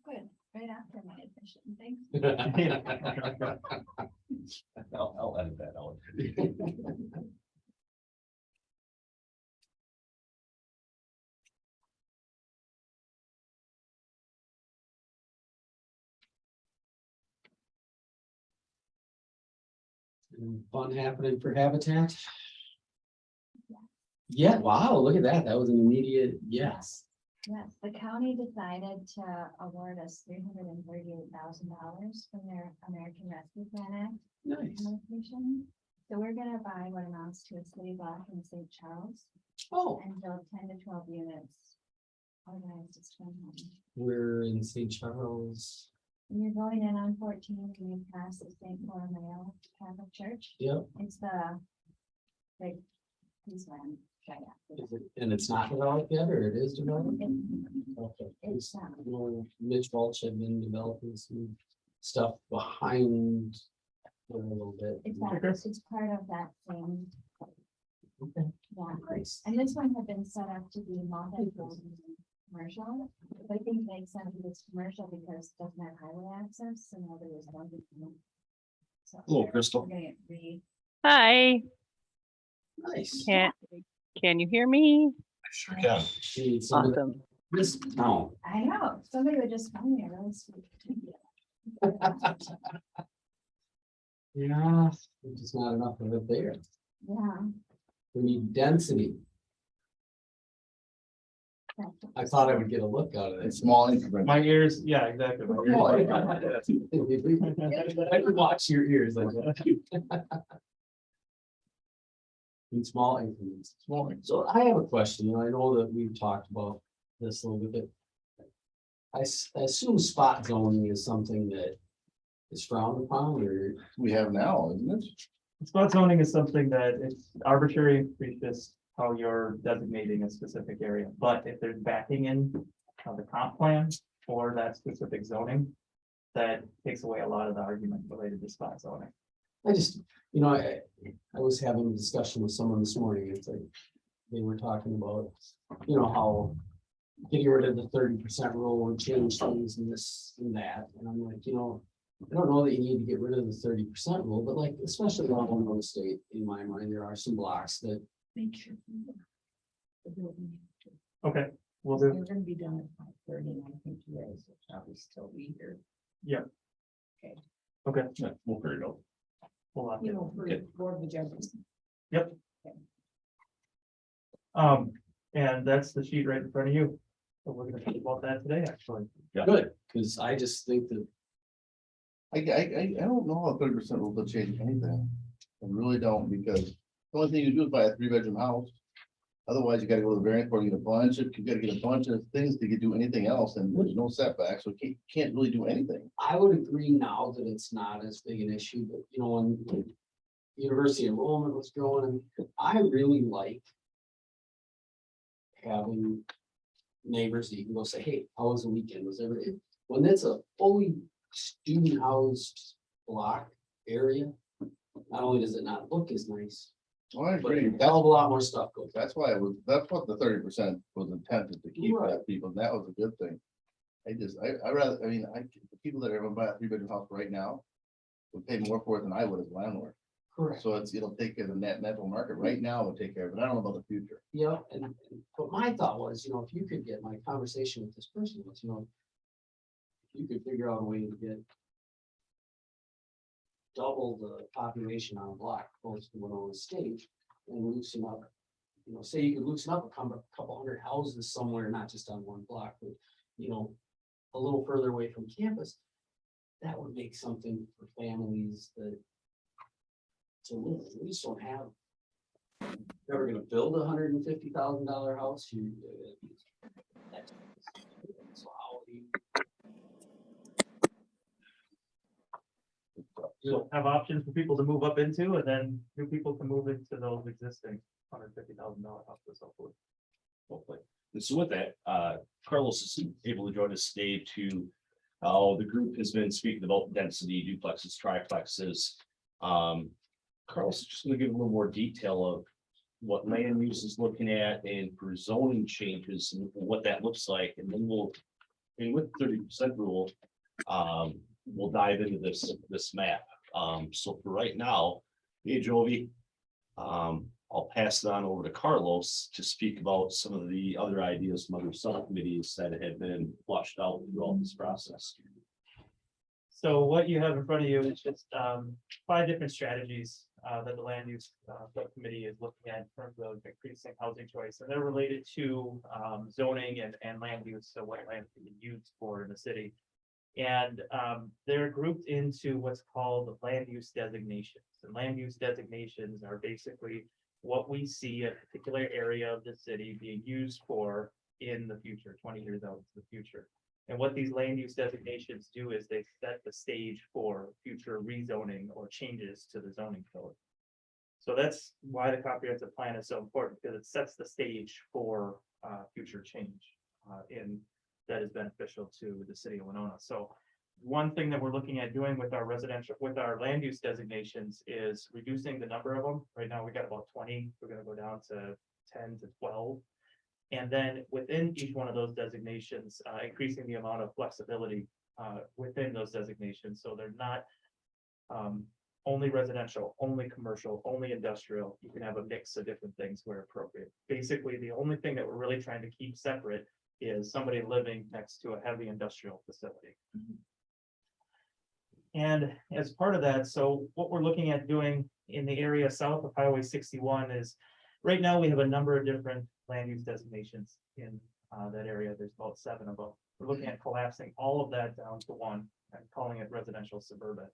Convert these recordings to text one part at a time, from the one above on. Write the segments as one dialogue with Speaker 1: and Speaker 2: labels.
Speaker 1: Good, right after my admission, thanks.
Speaker 2: I'll edit that out.
Speaker 3: Fun happening for Habitat? Yeah, wow, look at that. That was an immediate yes.
Speaker 1: Yes, the county decided to award us $338,000 from their American Rescue Plan Act
Speaker 3: Nice.
Speaker 1: allocation. So we're gonna buy what amounts to a city block in St. Charles
Speaker 3: Oh,
Speaker 1: and build 10 to 12 units. Organized as 20 homes.
Speaker 3: we're in St. Charles.
Speaker 1: And you're going in on 14, and you pass the St. Borromeo Catholic Church.
Speaker 3: Yep.
Speaker 1: It's the big piece of land.
Speaker 3: Is it- And it's not developed yet, or it is developed?
Speaker 1: It's
Speaker 3: Okay.
Speaker 1: It's,
Speaker 3: Mitch Walsh had been developing some stuff behind a little bit.
Speaker 1: it's part of that same,
Speaker 3: Okay.
Speaker 1: yeah.
Speaker 3: Nice.
Speaker 1: And this one had been set up to be multi-commercial. But I think it makes sense if it's commercial because it doesn't have highway access and nobody was going to. So
Speaker 2: Hello,
Speaker 1: we're
Speaker 2: Crystal.
Speaker 1: gonna re-
Speaker 4: Hi,
Speaker 3: Nice.
Speaker 4: can you hear me?
Speaker 2: Sure can.
Speaker 3: See, some of
Speaker 4: Awesome.
Speaker 3: this town.
Speaker 1: I know, somebody would just find me a really sweet.
Speaker 3: Yeah, there's just not enough of it there.
Speaker 1: Yeah.
Speaker 3: We need density. I thought I would get a look out of this.
Speaker 2: Small increment.
Speaker 5: My ears, yeah, exactly. my ears.
Speaker 3: I could watch your ears like that. In small increments.
Speaker 2: Small.
Speaker 3: So I have a question, I know that we've talked about this a little bit. I assume spot zoning is something that is frowned upon, or,
Speaker 2: We have now, isn't it?
Speaker 5: Spot zoning is something that it's arbitrary, it's just how you're designating a specific area, but if there's backing in the comp plan for that specific zoning, that takes away a lot of the argument related to spot zoning.
Speaker 3: I just, I was having a discussion with someone this morning, it's like, they were talking about, how getting rid of the 30% rule and change things and this and that, and I'm like, I don't know that you need to get rid of the 30% rule, but like, especially around Illinois State, in my mind, there are some blocks that.
Speaker 5: Okay, we'll do,
Speaker 6: We're gonna be done at 5:30, and I think you guys will probably still be here.
Speaker 5: okay,
Speaker 2: Yeah, we'll figure it out.
Speaker 5: hold on.
Speaker 6: You know, for
Speaker 2: Okay.
Speaker 6: Board of Adjustments.
Speaker 5: And that's the sheet right in front of you. So we're gonna talk about that today, actually.
Speaker 2: Yeah.
Speaker 3: Good, because I just think that,
Speaker 2: I don't know how 30% will change anything. I really don't, because the only thing you do is buy a 3-bedroom house. Otherwise, you gotta go to the variance board, you gotta get a bunch of things to do anything else, and there's no setback, so you can't really do anything.
Speaker 3: I would agree now that it's not as big an issue, but when university enrollment was growing, I really like having neighbors that you can go say, hey, how was the weekend? Was everything, when it's a fully student housed block area, not only does it not look as nice,
Speaker 2: Oh, I
Speaker 3: but
Speaker 2: agree.
Speaker 3: a hell of a lot more stuff goes.
Speaker 2: That's why that's what the 30% was intended to keep
Speaker 3: Right.
Speaker 2: that people, that was a good thing. I rather, the people that are gonna buy a 3-bedroom house right now would pay more for it than I would as a landlord.
Speaker 3: Correct.
Speaker 2: So it'll take care of the net market right now, will take care of it. I don't know about the future.
Speaker 3: Yeah, but my thought was, if you could get my conversation with this person was, if you could figure out a way to get double the population on a block, close to Winona State, and loosen up, say you could loosen up a couple hundred houses somewhere, not just on one block, but, a little further away from campus, that would make something for families that to live. We just don't have. You're gonna build $150,000 house, so how do you?
Speaker 5: You'll have options for people to move up into, and then new people can move into those existing $150,000 houses, hopefully.
Speaker 7: And so with that, Carlos is able to join us today to, the group has been speaking about density, duplexes, triplexes. Carlos is just gonna give a little more detail of what land use is looking at and for zoning changes and what that looks like, and then we'll and with 30% rule, we'll dive into this map. So for right now, hey Jovi, I'll pass it on over to Carlos to speak about some of the other ideas from other subcommittees that have been flushed out throughout this process.
Speaker 5: So what you have in front of you is just 5 different strategies that the land use subcommittee is looking at in terms of increasing housing choice, and they're related to zoning and land use, so what land can be used for in the city. And they're grouped into what's called land use designations. And land use designations are basically what we see a particular area of the city being used for in the future, 20 years out into the future. And what these land use designations do is they set the stage for future rezoning or changes to the zoning code. So that's why the comprehensive plan is so important, because it sets the stage for future change that is beneficial to the city of Winona. So one thing that we're looking at doing with our land use designations is reducing the number of them. Right now, we got about 20. We're going to go down to 10 to 12. And then within each one of those designations, increasing the amount of flexibility within those designations. So they're not only residential, only commercial, only industrial. You can have a mix of different things where appropriate. Basically, the only thing that we're really trying to keep separate is somebody living next to a heavy industrial facility. And as part of that, so what we're looking at doing in the area south of Highway 61 is, right now we have a number of different land use designations in that area. There's about 7 of them. We're looking at collapsing all of that down to one and calling it residential suburban.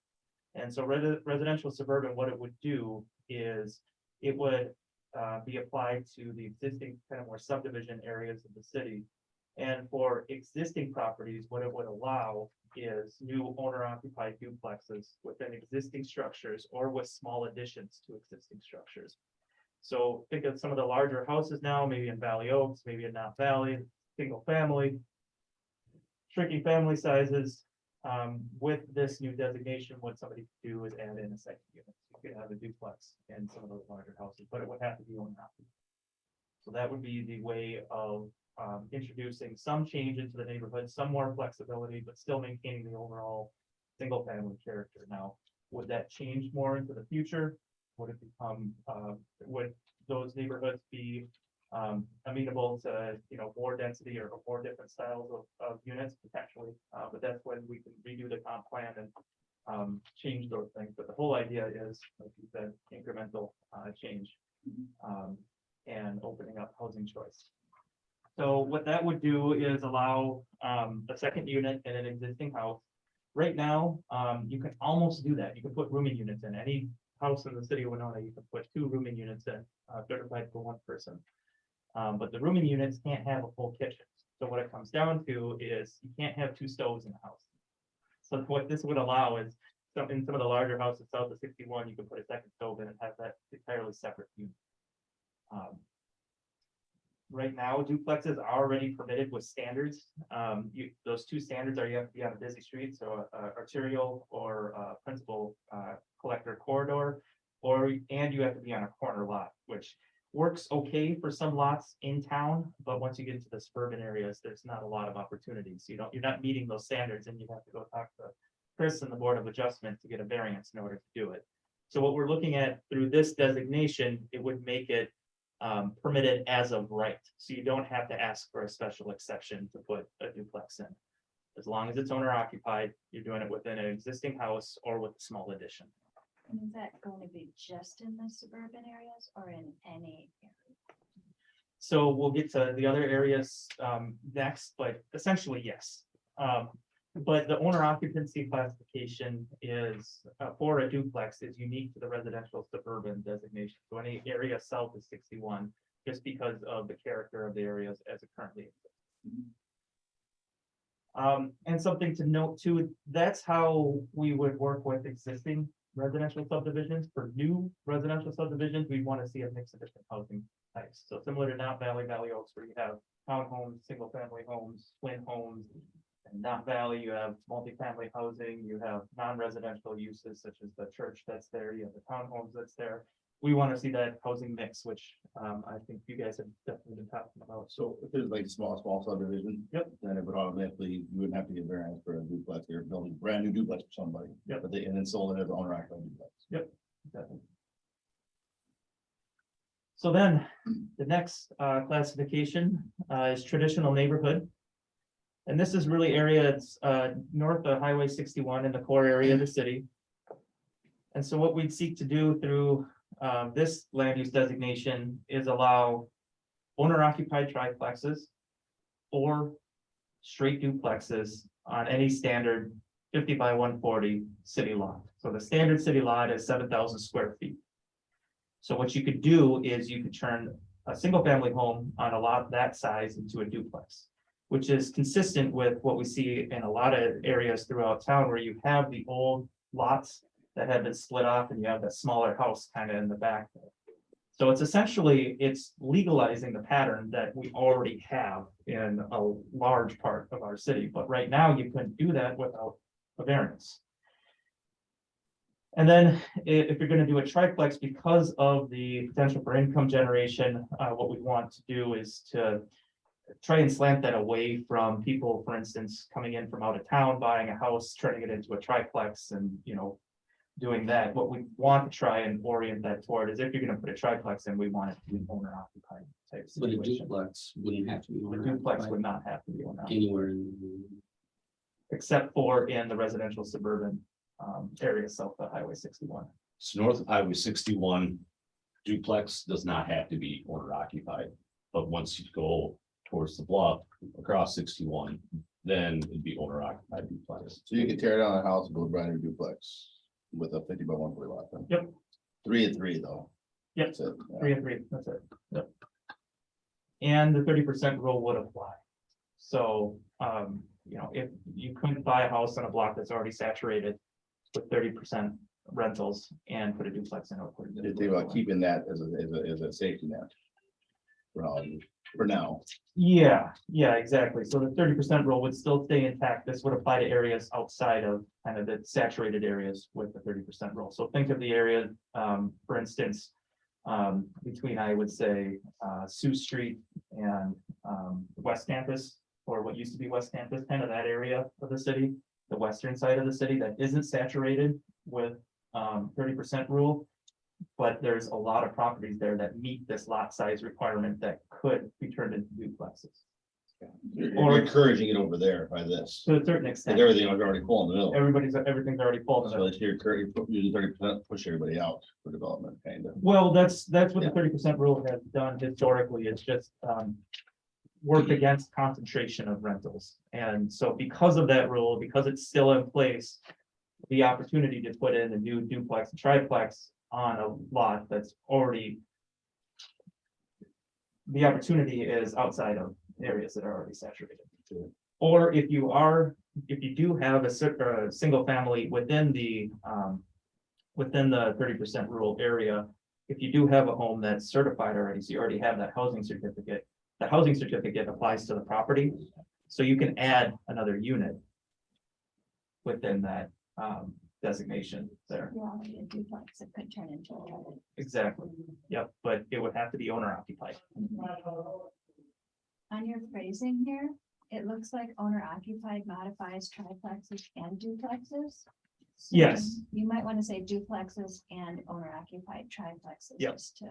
Speaker 5: And so residential suburban, what it would do is it would be applied to the existing kind of more subdivision areas of the city. And for existing properties, what it would allow is new owner-occupied duplexes within existing structures or with small additions to existing structures. So think of some of the larger houses now, maybe in Valley Oaks, maybe in Knott Valley, single family, shrinking family sizes. With this new designation, what somebody could do is add in a second unit. You could have a duplex in some of those larger houses, but it would have to be owner-occupied. So that would be the way of introducing some change into the neighborhood, some more flexibility, but still maintaining the overall single family character. Now, would that change more into the future? Would it become, would those neighborhoods be amenable to, more density or more different styles of units potentially? But that's when we can redo the comp plan and change those things. But the whole idea is, like you said, incremental change and opening up housing choice. So what that would do is allow a second unit in an existing house. Right now, you can almost do that. You can put rooming units in any house in the city of Winona. You can put 2 rooming units in, certified for 1 person. But the rooming units can't have a full kitchen. So what it comes down to is you can't have 2 stoves in the house. So what this would allow is in some of the larger houses south of 61, you can put a second stove in and have that entirely separate unit. Right now, duplexes are already permitted with standards. Those 2 standards are you have to be on a busy street, so arterial or principal collector corridor, and you have to be on a corner lot, which works okay for some lots in town, but once you get into the suburban areas, there's not a lot of opportunities. You're not meeting those standards, and you have to go talk to Chris and the Board of Adjustment to get a variance in order to do it. So what we're looking at through this designation, it would make it permitted as of right. So you don't have to ask for a special exception to put a duplex in. As long as it's owner occupied, you're doing it within an existing house or with a small addition.
Speaker 1: And is that going to be just in the suburban areas or in any area?
Speaker 5: So we'll get to the other areas next, but essentially, yes. But the owner occupancy classification is for a duplex is unique to the residential suburban designation. So any area south of 61, just because of the character of the areas as it currently exists. And something to note too, that's how we would work with existing residential subdivisions. For new residential subdivisions, we want to see a mix of different housing types. So similar to Knott Valley, Valley Oaks, where you have townhomes, single family homes, twin homes. In Knott Valley, you have multifamily housing, you have non-residential uses such as the church that's there, you have the townhomes that's there. we want to see that housing mix, which, I think you guys have definitely been talking about.
Speaker 2: So if there's like small subdivision.
Speaker 5: Yep.
Speaker 2: Then it would automatically, you wouldn't have to get variance for a duplex, you're building a brand new duplex for somebody.
Speaker 5: Yep.
Speaker 2: But they, and then sold it as owner occupied duplex.
Speaker 5: Exactly. So then, the next classification is traditional neighborhood. And this is really areas north of Highway 61 in the core area of the city. And so what we'd seek to do through this land use designation is allow owner occupied triplexes or straight duplexes on any standard 50 by 140 city lot. So the standard city lot is 7,000 square feet. So what you could do is you could turn a single family home on a lot that size into a duplex, which is consistent with what we see in a lot of areas throughout town where you have the old lots that have been split off and you have that smaller house kind of in the back there. So it's essentially, it's legalizing the pattern that we already have in a large part of our city, but right now you couldn't do that without a variance. And then if you're gonna do a triplex, because of the potential for income generation, what we want to do is to try and slant that away from people, for instance, coming in from out of town, buying a house, turning it into a triplex and, you know, doing that. What we want to try and orient that toward is if you're gonna put a triplex in, we want it to be an owner occupied type
Speaker 3: But a
Speaker 5: situation.
Speaker 3: duplex wouldn't have to be.
Speaker 5: The
Speaker 3: owner
Speaker 5: duplex
Speaker 3: occupied
Speaker 5: would not have to be owner occupied,
Speaker 3: anywhere in.
Speaker 5: except for in the residential suburban area south of Highway 61.
Speaker 7: So north of Highway 61, duplex does not have to be owner occupied, but once you go towards the bluff across 61, then it'd be owner occupied duplex.
Speaker 2: So you could tear down a house and build a brand new duplex with a 50 by 140 lot. then.
Speaker 5: Yep.
Speaker 2: 3 and 3 though.
Speaker 5: Yep.
Speaker 2: That's it. Yeah.
Speaker 5: 3 and 3, that's it. Yep. And the 30% rule would apply. So, you know, if you couldn't buy a house on a block that's already saturated with 30% rentals and put a duplex in.
Speaker 2: You think about keeping that as a safety net. For now.
Speaker 5: Yeah, exactly. So the 30% rule would still stay intact. This would apply to areas outside of kind of the saturated areas with the 30% rule. So think of the area, for instance, between, I would say, Sioux Street and West Campus, or what used to be West Campus, kind of that area of the city, the western side of the city that isn't saturated with 30% rule. But there's a lot of properties there that meet this lot size requirement that could be turned into duplexes.
Speaker 2: You're encouraging it over there by this.
Speaker 5: To a certain extent,
Speaker 2: And everything is already full in the middle.
Speaker 5: everything's already full.
Speaker 2: So it's here, using 30% push everybody out for development, kind of.
Speaker 5: Well, that's what the
Speaker 2: Yeah.
Speaker 5: 30% rule has done historically. It's just worked against concentration of rentals. And so because of that rule, because it's still in place, the opportunity to put in a new duplex and triplex on a lot that's already, the opportunity is outside of areas that are already saturated. Or if you do have a single family within the 30% rural area, if you do have a home that's certified already, so you already have that housing certificate, the housing certificate applies to the property. So you can add another unit within that designation there.
Speaker 1: Yeah, a duplex that could turn into a.
Speaker 5: Exactly. Yep, but it would have to be owner occupied.
Speaker 1: On your phrasing here, it looks like owner occupied modifies triplexes and duplexes. So
Speaker 5: Yes.
Speaker 1: You might want to say duplexes and owner occupied triplexes.
Speaker 5: Yep.
Speaker 1: Just to,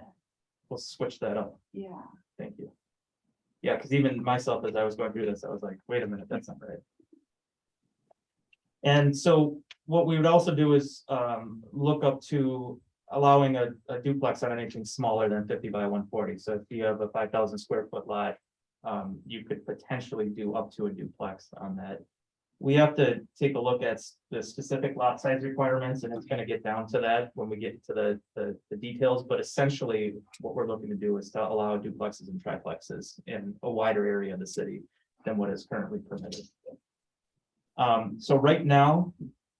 Speaker 5: We'll switch that up.
Speaker 1: yeah.
Speaker 5: Thank you. Yeah, because even myself, as I was going through this, I was like, wait a minute, that's not right. And so what we would also do is look up to allowing a duplex on anything smaller than 50 by 140. So if you have a 5,000 square foot lot, you could potentially do up to a duplex on that. We have to take a look at the specific lot size requirements, and it's going to get down to that when we get to the details. But essentially, what we're looking to do is to allow duplexes and triplexes in a wider area of the city than what is currently permitted. So right now,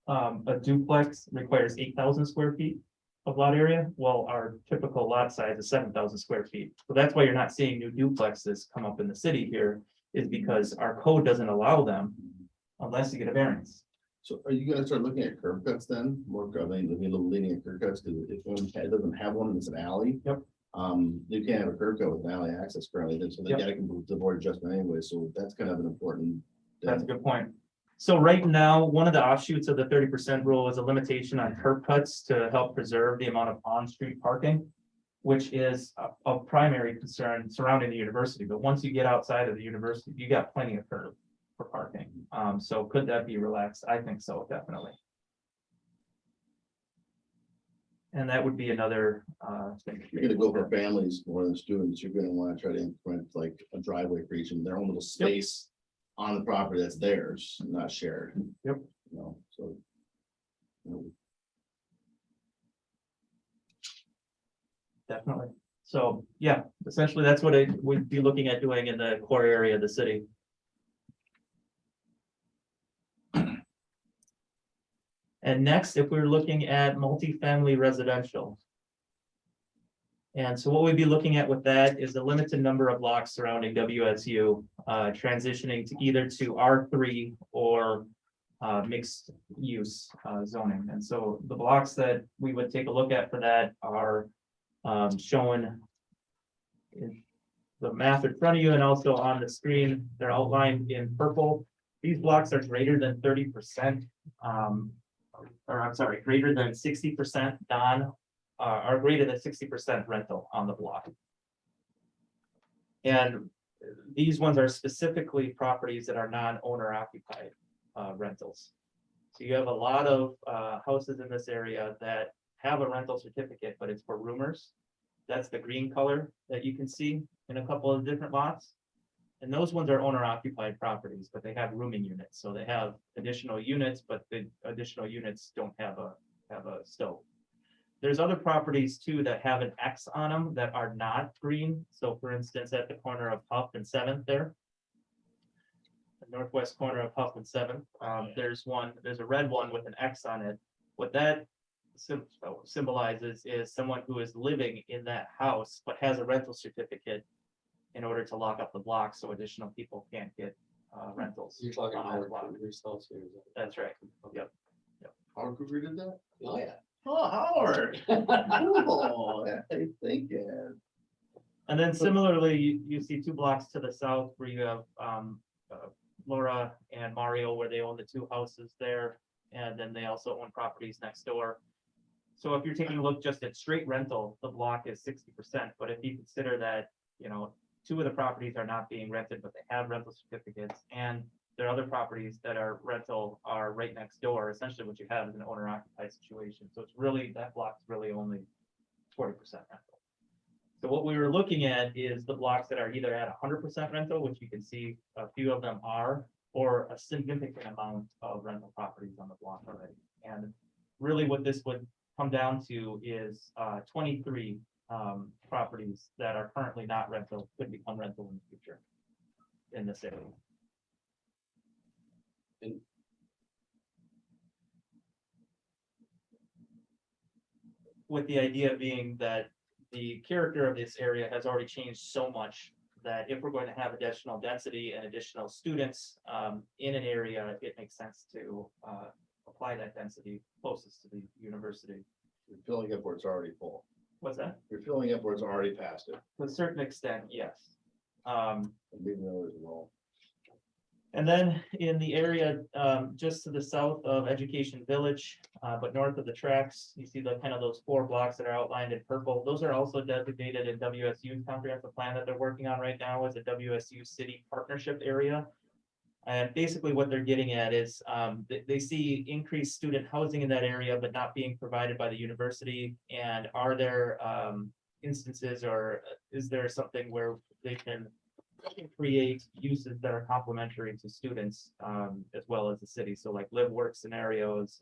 Speaker 5: a duplex requires 8,000 square feet of lot area, while our typical lot size is 7,000 square feet. So that's why you're not seeing new duplexes come up in the city here, is because our code doesn't allow them unless you get a variance.
Speaker 2: So are you gonna start looking at curb cuts then? More, I mean, looking a little lenient at curb cuts, because if one doesn't have one, it's an alley.
Speaker 5: Yep.
Speaker 2: You can't have a curb cut with an alley access currently, then, so they
Speaker 5: Yep.
Speaker 2: gotta complete the board adjustment anyway, so that's kind of an important.
Speaker 5: That's a good point. So right now, one of the offshoots of the 30% rule is a limitation on curb cuts to help preserve the amount of on-street parking, which is a primary concern surrounding the university. But once you get outside of the university, you got plenty of curb for parking. So could that be relaxed? I think so, definitely. And that would be another thing.
Speaker 2: You're gonna go for families more than students, you're gonna wanna try to implement like a driveway for each of them, their own little space on the property that's theirs, not shared.
Speaker 5: Yep.
Speaker 2: You know, so. you know,
Speaker 5: Definitely. So, yeah, essentially, that's what I would be looking at doing in the core area of the city. And next, if we're looking at multifamily residential. And so what we'd be looking at with that is a limited number of blocks surrounding WSU, transitioning to either to R3 or mixed use zoning. And so the blocks that we would take a look at for that are shown in the map in front of you and also on the screen. They're outlined in purple. These blocks are greater than 30%, or I'm sorry, greater than 60% are greater than 60% rental on the block. And these ones are specifically properties that are non-owner occupied rentals. So you have a lot of houses in this area that have a rental certificate, but it's for roomers. That's the green color that you can see in a couple of different lots. And those ones are owner occupied properties, but they have rooming units. So they have additional units, but the additional units don't have a stove. There's other properties too that have an X on them that are not green. So for instance, at the corner of Huff and 7th there, the northwest corner of Huff and 7th, there's a red one with an X on it. What that symbolizes is someone who is living in that house, but has a rental certificate in order to lock up the block so additional people can't get rentals.
Speaker 3: You're talking
Speaker 5: on that
Speaker 3: about
Speaker 5: block.
Speaker 3: yourself here.
Speaker 5: That's right. Yep.
Speaker 2: Howard Cooper did that?
Speaker 3: Oh, yeah.
Speaker 2: Oh, Howard. Cool. Yeah, I think, yeah.
Speaker 5: And then similarly, you see two blocks to the south where you have Laura and Mario, where they own the two houses there. And then they also own properties next door. So if you're taking a look just at straight rental, the block is 60%. But if you consider that, you know, two of the properties are not being rented, but they have rental certificates, and there are other properties that are rental are right next door. Essentially what you have is an owner occupied situation. So it's really, that block's really only 40% rental. So what we were looking at is the blocks that are either at 100% rental, which you can see a few of them are, or a significant amount of rental properties on the block already. And really what this would come down to is 23 properties that are currently not rental could become rental in the future in this area. With the idea being that the character of this area has already changed so much that if we're going to have additional density and additional students in an area, it makes sense to apply that density closest to the university.
Speaker 2: You're filling up where it's already full.
Speaker 5: What's that?
Speaker 2: You're filling up where it's already past it.
Speaker 5: To a certain extent, yes.
Speaker 2: And leaving those as well.
Speaker 5: And then in the area just to the south of Education Village, but north of the tracks, you see the kind of those 4 blocks that are outlined in purple. Those are also designated in WSU's comprehensive plan that they're working on right now as a WSU city partnership area. And basically what they're getting at is they see increased student housing in that area, but not being provided by the university. And are there instances, or is there something where they can create uses that are complementary to students as well as the city? So like live work scenarios,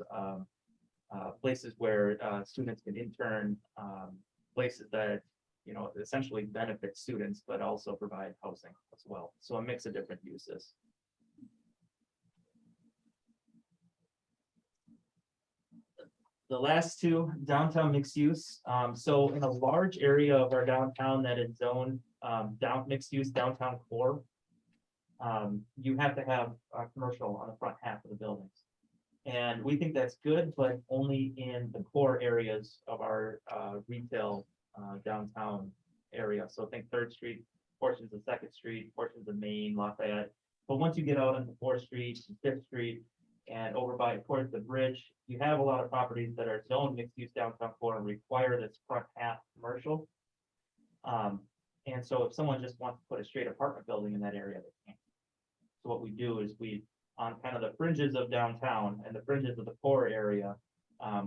Speaker 5: places where students can intern, places that, you know, essentially benefit students, but also provide housing as well. So a mix of different uses. The last two, downtown mixed use. So in a large area of our downtown that is zoned mixed use downtown core, you have to have commercial on the front half of the buildings. And we think that's good, but only in the core areas of our retail downtown area. So think Third Street, portions of Second Street, portions of Main, Lafayette. But once you get out into Fourth Street, Fifth Street, and over by towards the bridge, you have a lot of properties that are zoned mixed use downtown core and require this front half commercial. And so if someone just wants to put a straight apartment building in that area, they can't. So what we do is we, on kind of the fringes of downtown and the fringes of the core area,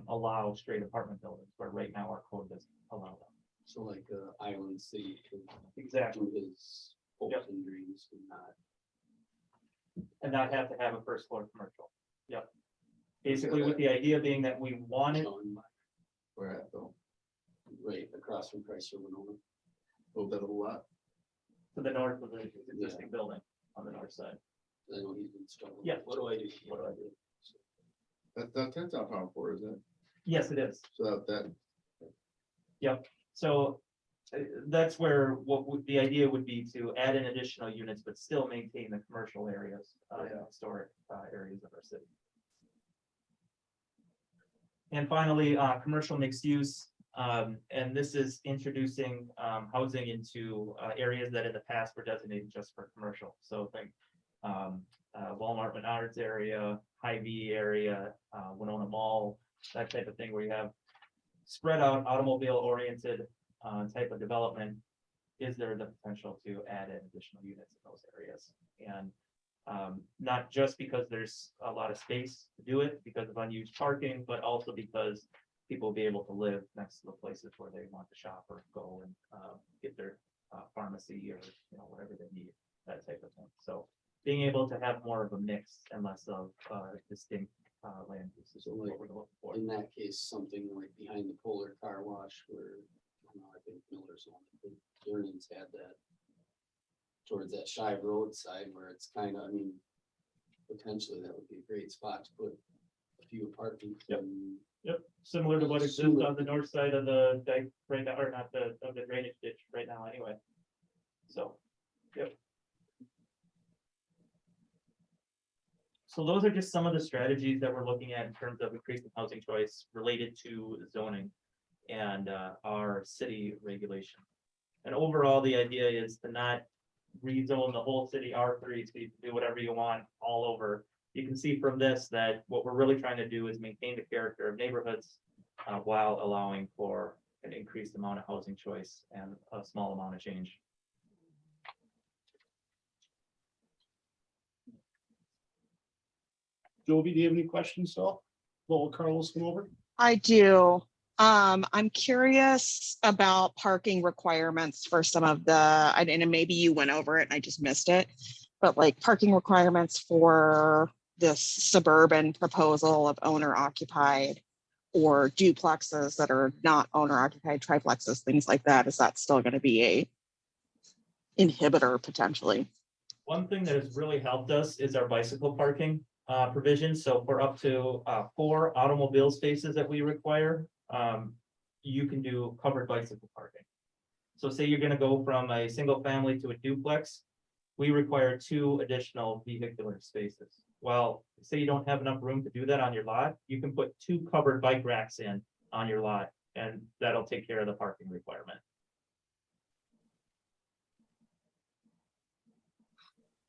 Speaker 5: allow straight apartment buildings, where right now our code doesn't allow them.
Speaker 3: So like Island City could
Speaker 5: Exactly.
Speaker 3: do his hopes and dreams and not.
Speaker 5: And not have to have a first floor commercial. Yep. Basically with the idea being that we want it,
Speaker 2: Where at though?
Speaker 3: Right across from Chrysler Winona.
Speaker 2: Oh, that a lot.
Speaker 5: to the north of the existing building on the north side.
Speaker 3: I know he's been struggling.
Speaker 5: Yeah.
Speaker 3: What do I do?
Speaker 5: What do I do?
Speaker 2: That's not pound for, isn't it?
Speaker 5: Yes, it is.
Speaker 2: So that,
Speaker 5: So that's where the idea would be to add in additional units, but still maintain the commercial areas, historic areas of our city. And finally, commercial mixed use. And this is introducing housing into areas that in the past were designated just for commercial. So think Walmart Menards area, Hy-Vee area, Winona Mall, that type of thing, where you have spread out automobile oriented type of development. Is there the potential to add in additional units in those areas? And not just because there's a lot of space to do it because of unused parking, but also because people will be able to live next to the places where they want to shop or go and get their pharmacy or whatever they need, that type of thing. So being able to have more of a mix and less of distinct land uses is what we're looking for.
Speaker 3: In that case, something like behind the Polar Car Wash where, I think Miller's on it, but Jordan's had that towards that Shive Road side where it's kind of, potentially that would be a great spot to put a few apartments.
Speaker 5: Yep.
Speaker 3: and
Speaker 5: Yep, similar to what exists on the north side of the dike right now, or not of the drainage ditch right now anyway. So, yep. So those are just some of the strategies that we're looking at in terms of increasing housing choice related to zoning and our city regulation. And overall, the idea is to not rezone the whole city R3, so you can do whatever you want all over. You can see from this that what we're really trying to do is maintain the character of neighborhoods while allowing for an increased amount of housing choice and a small amount of change.
Speaker 7: Jovi, do you have any questions still? Well, Carlos, come over.
Speaker 8: I do. I'm curious about parking requirements for some of and maybe you went over it and I just missed it, but like parking requirements for this suburban proposal of owner occupied or duplexes that are not owner occupied, triplexes, things like that. Is that still going to be a inhibitor potentially?
Speaker 5: One thing that has really helped us is our bicycle parking provision. So for up to 4 automobile spaces that we require, you can do covered bicycle parking. So say you're going to go from a single family to a duplex, we require 2 additional vehicular spaces. Well, say you don't have enough room to do that on your lot, you can put 2 covered bike racks in on your lot, and that'll take care of the parking requirement.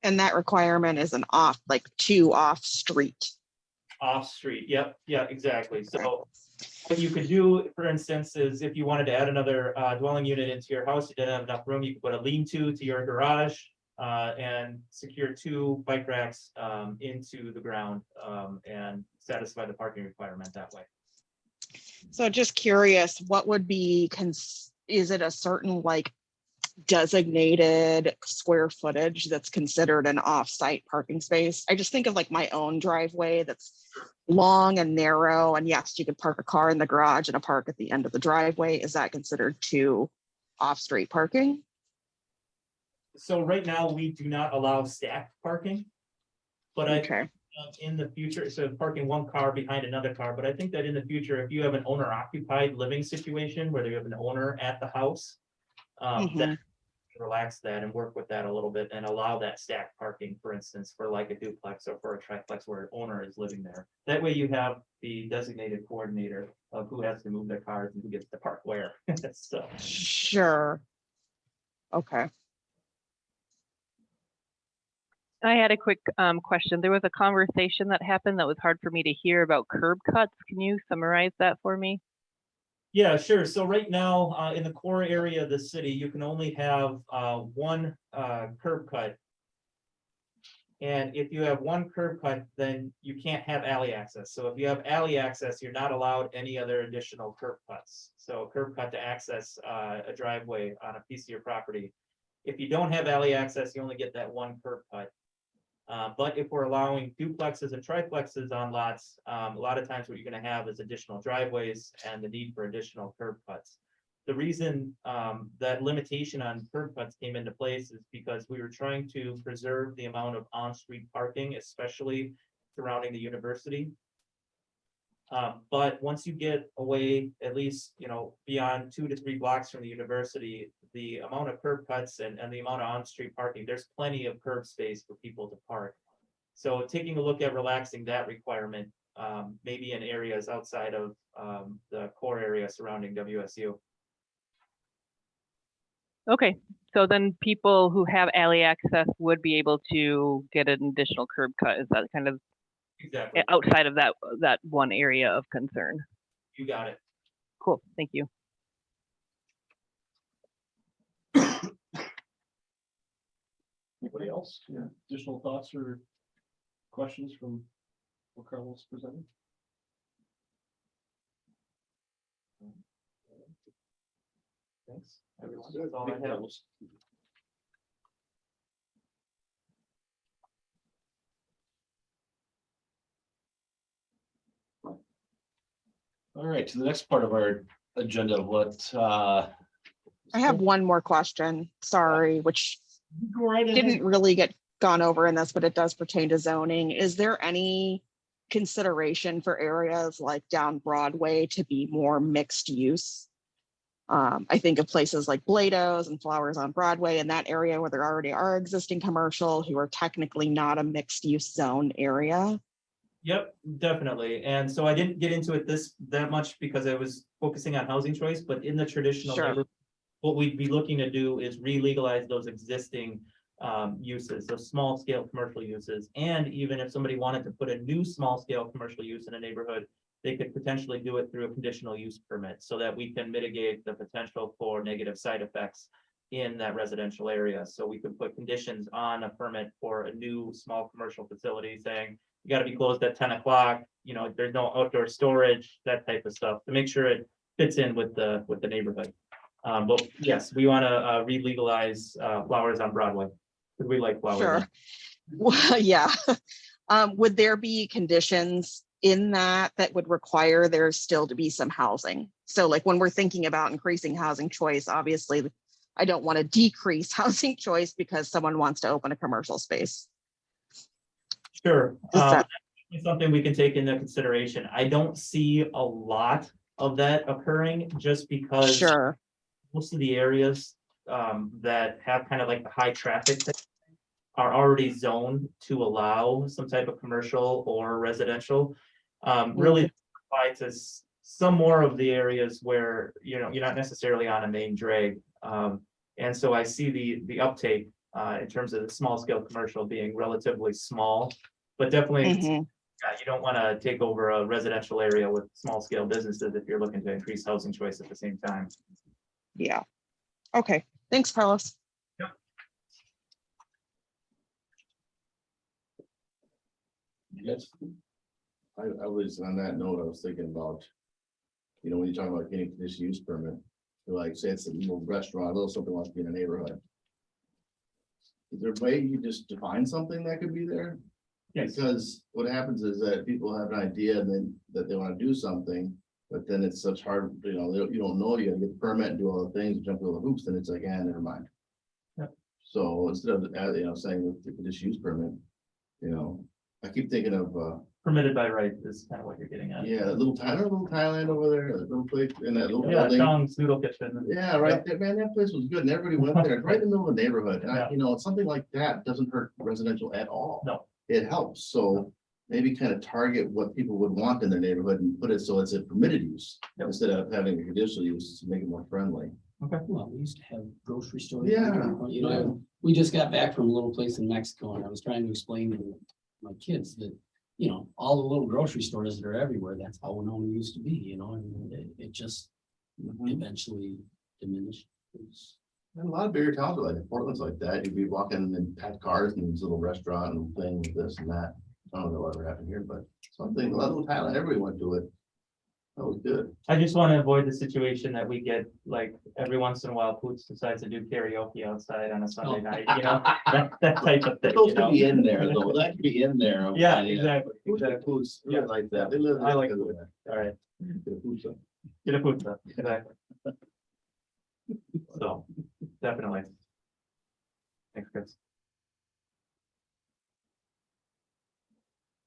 Speaker 8: And that requirement is an off, like 2 off street.
Speaker 5: Off street, yep, yeah, exactly. So what you could do, for instance, is if you wanted to add another dwelling unit into your house, you didn't have enough room, you could put a lean-to to your garage and secure 2 bike racks into the ground and satisfy the parking requirement that way.
Speaker 8: So just curious, what would be, is it a certain like designated square footage that's considered an off-site parking space? I just think of like my own driveway that's long and narrow, and yes, you could park a car in the garage and a park at the end of the driveway. Is that considered to off-street parking?
Speaker 5: So right now, we do not allow stacked parking. But
Speaker 8: Okay.
Speaker 5: In the future, so parking one car behind another car, but I think that in the future, if you have an owner occupied living situation where you have an owner at the house, then relax that and work with that a little bit and allow that stacked parking, for instance, for like a duplex or for a triplex where an owner is living there. That way you have the designated coordinator of who has to move their cars and who gets to park where. So,
Speaker 8: Sure. Okay.
Speaker 4: I had a quick question. There was a conversation that happened that was hard for me to hear about curb cuts. Can you summarize that for me?
Speaker 5: yeah, sure. So right now, in the core area of the city, you can only have one curb cut. And if you have one curb cut, then you can't have alley access. So if you have alley access, you're not allowed any other additional curb cuts. So curb cut to access a driveway on a piece of your property. If you don't have alley access, you only get that one curb cut. But if we're allowing duplexes and triplexes on lots, a lot of times what you're gonna have is additional driveways and the need for additional curb cuts. The reason that limitation on curb cuts came into place is because we were trying to preserve the amount of on-street parking, especially surrounding the university. But once you get away, at least, beyond 2 to 3 blocks from the university, the amount of curb cuts and the amount of on-street parking, there's plenty of curb space for people to park. So taking a look at relaxing that requirement, maybe in areas outside of the core area surrounding WSU.
Speaker 4: Okay, so then people who have alley access would be able to get an additional curb cut. Is that kind of
Speaker 5: Exactly,
Speaker 4: outside of that one area of concern?
Speaker 5: you got it.
Speaker 4: Cool, thank you.
Speaker 7: Anybody else? Yeah. Additional thoughts or questions from what Carlos presented?
Speaker 5: Thanks, everyone. That's all I have.
Speaker 7: All right, to the next part of our agenda,
Speaker 8: I have one more question, sorry, which didn't really get gone over in this, but it does pertain to zoning. Is there any consideration for areas like down Broadway to be more mixed use? I think of places like Blado's and Flowers on Broadway in that area where there already are existing commercial who are technically not a mixed use zone area.
Speaker 5: Yep, definitely. And so I didn't get into it that much because I was focusing on housing choice, but in the traditional
Speaker 8: Sure.
Speaker 5: neighborhood, what we'd be looking to do is re-legalize those existing uses, those small scale commercial uses. And even if somebody wanted to put a new small scale commercial use in a neighborhood, they could potentially do it through a conditional use permit so that we can mitigate the potential for negative side effects in that residential area. So we could put conditions on a permit for a new small commercial facility saying, you gotta be closed at 10 o'clock, there's no outdoor storage, that type of stuff, to make sure it fits in with the neighborhood. But yes, we wanna re-legalize Flowers on Broadway, because we like flowers.
Speaker 8: Sure. Well, yeah. Would there be conditions in that would require there still to be some housing? So like when we're thinking about increasing housing choice, obviously, I don't want to decrease housing choice because someone wants to open a commercial space.
Speaker 5: Sure.
Speaker 8: That-
Speaker 5: It's something we can take into consideration. I don't see a lot of that occurring just because
Speaker 8: Sure.
Speaker 5: most of the areas that have kind of like the high traffic are already zoned to allow some type of commercial or residential. Really apply to some more of the areas where you're not necessarily on a main drag. And so I see the uptake in terms of the small scale commercial being relatively small, but definitely you don't want to take over a residential area with small scale businesses if you're looking to increase housing choice at the same time.
Speaker 8: Yeah. Okay. Thanks, Carlos.
Speaker 7: Yes.
Speaker 2: I was, on that note, I was thinking about, when you're talking about getting conditional use permit, like say it's a little restaurant, a little something wants to be in a neighborhood. Is there a way you just define something that could be there?
Speaker 5: Yes.
Speaker 2: Because what happens is that people have an idea and then that they want to do something, but then it's such hard, you don't know, you gotta get the permit and do all the things, jump through all the hoops, and it's like, never mind.
Speaker 5: Yep.
Speaker 2: So instead of, saying with the conditional use permit, I keep thinking of
Speaker 5: permitted by right is kind of what you're getting at.
Speaker 2: Yeah, that little Thailand over there, that little place in that little
Speaker 5: Yeah,
Speaker 2: building.
Speaker 5: Chong's Noodle Kitchen.
Speaker 2: Yeah, right there, man, that place was good, and everybody went there, it's right in the middle of the neighborhood, and
Speaker 5: Yeah.
Speaker 2: you know, something like that doesn't hurt residential at all.
Speaker 5: No.
Speaker 2: It helps, so maybe kind of target what people would want in their neighborhood and put it so it's a permitted use.
Speaker 5: Yep.
Speaker 2: Instead of having a conditional use to make it more friendly.
Speaker 3: Well, we used to have grocery stores.
Speaker 2: Yeah.
Speaker 3: You know, we just got back from a little place in Mexico and I was trying to explain to my kids that, you know, all the little grocery stores that are everywhere, that's how Winona used to be, you know, and it just eventually diminished.
Speaker 2: And a lot of bigger towns are like, Portland's like that, you'd be walking in packed cars and this little restaurant and thing, this and that. I don't know what ever happened here, but something, a little Thailand, everybody went to it. That was good.
Speaker 5: I just want to avoid the situation that we get, like, every once in a while, Poots decides to do karaoke outside on a Sunday night, you know, that type of thing.
Speaker 2: Those
Speaker 5: you
Speaker 2: could
Speaker 5: know?
Speaker 2: be in there, though, that could be in there.
Speaker 5: Yeah, exactly.
Speaker 2: Who's that, who's, really like that, they live.
Speaker 5: I like
Speaker 2: there.
Speaker 5: food. All right,
Speaker 2: Who's that?
Speaker 5: get a pizza, exactly. So, definitely. Thanks, Chris.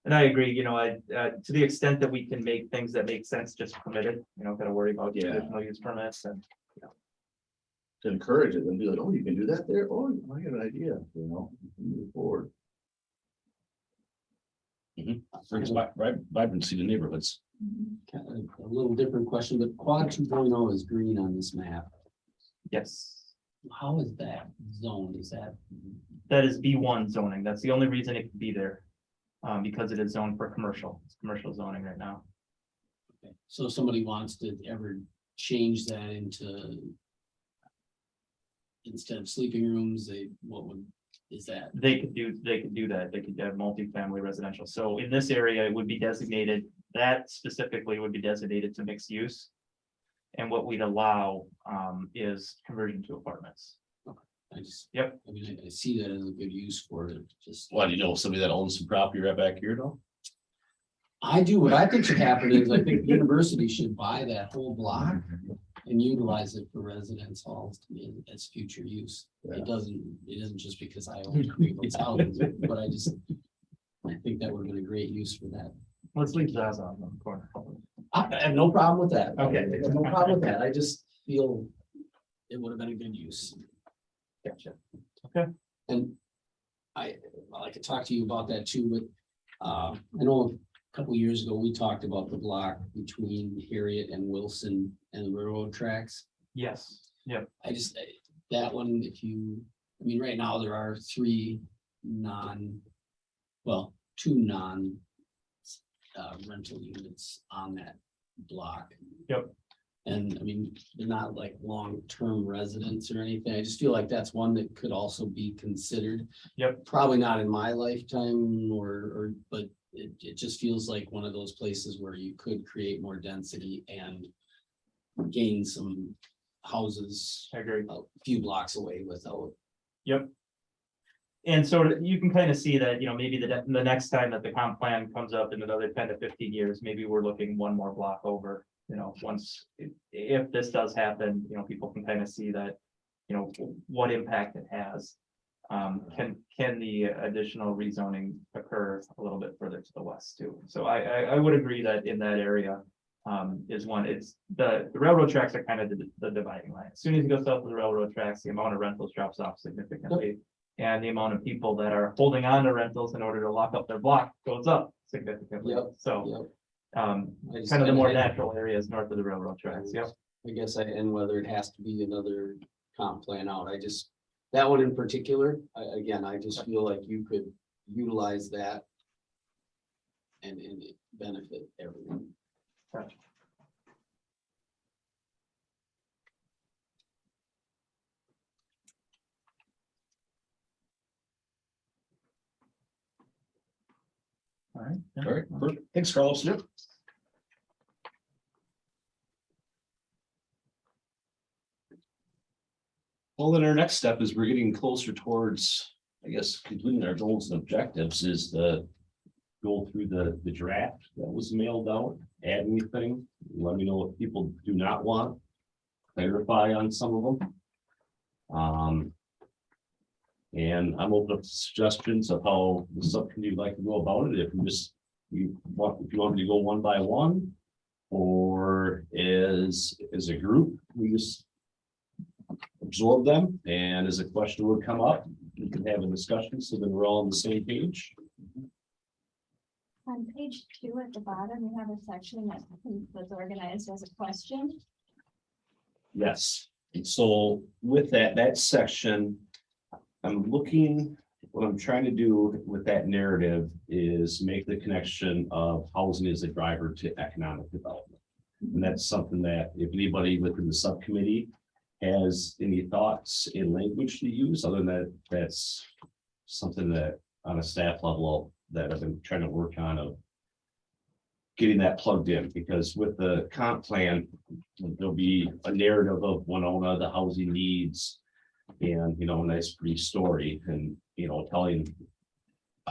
Speaker 5: And I agree, you know, to the extent that we can make things that make sense just permitted, you know, gotta worry about
Speaker 2: Yeah.
Speaker 5: traditional use permits and.
Speaker 2: To encourage it and be like, oh, you can do that there, oh, I got an idea, you know, move forward.
Speaker 7: Brings vibrancy to neighborhoods.
Speaker 3: Kind of a little different question, but quad 2.0 is green on this map.
Speaker 5: Yes,
Speaker 3: How is that zoned? Is that?
Speaker 5: that is B1 zoning. That's the only reason it can be there. Because it is zoned for commercial. It's commercial zoning right now.
Speaker 3: Okay, so if somebody wants to ever change that into. Instead of sleeping rooms, is that?
Speaker 5: They could do that. They could have multifamily residential. So in this area, it would be designated, that specifically would be designated to mixed use. And what we'd allow is conversion to apartments.
Speaker 3: I just.
Speaker 5: Yep.
Speaker 3: I mean, I see that as a good use for it, just.
Speaker 7: Why, do you know somebody that owns some property right back here, though?
Speaker 3: I do, what I think should happen is I think the university should buy that whole block and utilize it for residence halls as future use.
Speaker 2: Yeah.
Speaker 3: It isn't just because I own people's houses, but I think that would have been a great use for that.
Speaker 5: Let's leave Zaza on the corner.
Speaker 3: I have no problem with that.
Speaker 5: Okay.
Speaker 3: I have no problem with that. I just feel it would have been a good use.
Speaker 5: Gotcha.
Speaker 3: And I could talk to you about that too, but I know a couple of years ago, we talked about the block between Harriet and Wilson and the railroad tracks.
Speaker 5: Yes, yep,
Speaker 3: That one, I mean, right now there are two non rental units on that block.
Speaker 5: Yep.
Speaker 3: And I mean, they're not like long-term residents or anything. I just feel like that's one that could also be considered.
Speaker 5: Yep.
Speaker 3: Probably not in my lifetime but it just feels like one of those places where you could create more density and gain some houses
Speaker 5: I agree.
Speaker 3: a few blocks away without.
Speaker 5: Yep. And so you can kind of see that, you know, maybe the next time that the comp plan comes up in another 10 to 15 years, maybe we're looking one more block over, you know, if this does happen, you know, people can kind of see that, you know, what impact it has. Can the additional rezoning occur a little bit further to the west too? So I would agree that in that area is one, it's the railroad tracks are kind of the dividing line. As soon as you go south of the railroad tracks, the amount of rentals drops off significantly. And the amount of people that are holding on to rentals in order to lock up their block goes up significantly.
Speaker 3: Yep.
Speaker 5: So
Speaker 3: I just-
Speaker 5: kind of the more natural areas north of the railroad tracks, yep.
Speaker 3: I guess and whether it has to be another comp plan out, that one in particular, I just feel like you could utilize that. And it benefit everyone.
Speaker 5: Gotcha. All right. yeah.
Speaker 7: All right, perfect. Thanks, Carlos. Yep. Well, then our next step is we're getting closer towards, I guess, completing our goals and objectives is the go through the draft that was mailed out, add anything, let me know what people do not want, clarify on some of them. And I'm open up to suggestions of how the subcommittee would like to go about it. If we just if you want me to go one by one, or as a group, we just absorb them, and as a question would come up, we can have a discussion, so then we're all on the same page.
Speaker 1: On page 2 at the bottom, we have a section that was organized as a question.
Speaker 7: Yes, and so with that section, what I'm trying to do with that narrative is make the connection of housing as a driver to economic development. And that's something that if anybody within the subcommittee has any thoughts in language to use, other than that, that's something that on a staff level that I've been trying to work on of getting that plugged in, because with the comp plan, there'll be a narrative of Winona, the housing needs, and, you know, a nice brief story, and, you know, telling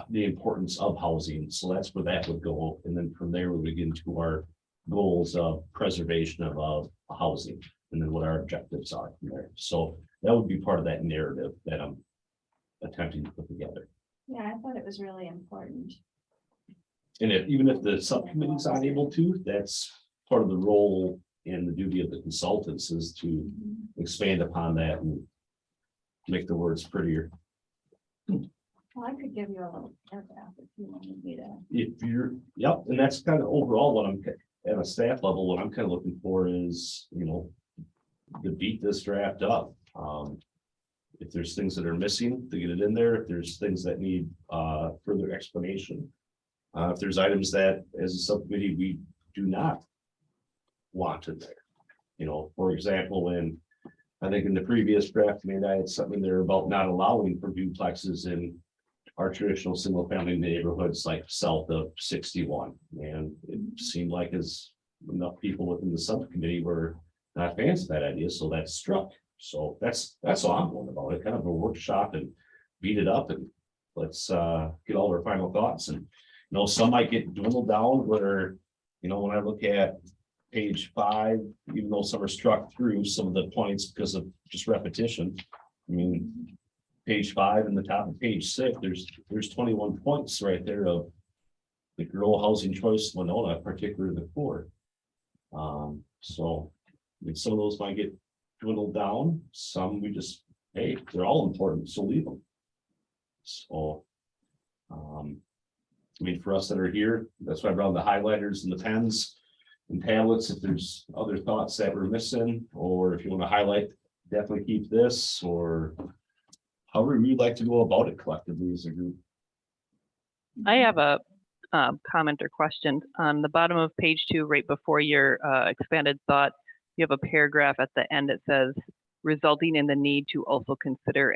Speaker 7: the importance of housing. So that's where that would go. And then from there, we begin to our goals of preservation of housing, and then what our objectives are from there. So that would be part of that narrative that I'm attempting to put together.
Speaker 1: Yeah, I thought it was really important.
Speaker 7: And even if the subcommittee's not able to, that's part of the role and the duty of the consultants is to expand upon that and make the words prettier.
Speaker 1: Well, I could give you a little paragraph if you wanted me to.
Speaker 7: If you're, yep, and that's kind of overall what I'm at a staff level, what I'm kind of looking for is, you know, to beat this draft up. If there's things that are missing, to get it in there. If there's things that need further explanation. If there's items that as a subcommittee, we do not want in there. You know, for example, when I think in the previous draft, maybe I had something there about not allowing for duplexes in our traditional single family neighborhoods like south of 61. And it seemed like as enough people within the subcommittee were not fans of that idea, so that's struck. So that's all I'm going about it, kind of a workshop and beat it up and let's get all our final thoughts. And you know, some might get dwindled down where, you know, when I look at page 5, even though some are struck through some of the points because of just repetition. I mean, page 5 and the top of page 6, there's 21 points right there of the rural housing choice Winona, particularly the core. So I mean, some of those might get dwindled down. Some we just, hey, they're all important, so leave them. So I mean, for us that are here, that's why I brought the highlighters and the pens and tablets. If there's other thoughts that we're missing, or if you want to highlight, definitely keep this, or however you'd like to go about it collectively as a group.
Speaker 4: I have a comment or question on the bottom of page 2, right before your expanded thought. You have a paragraph at the end that says, resulting in the need to also consider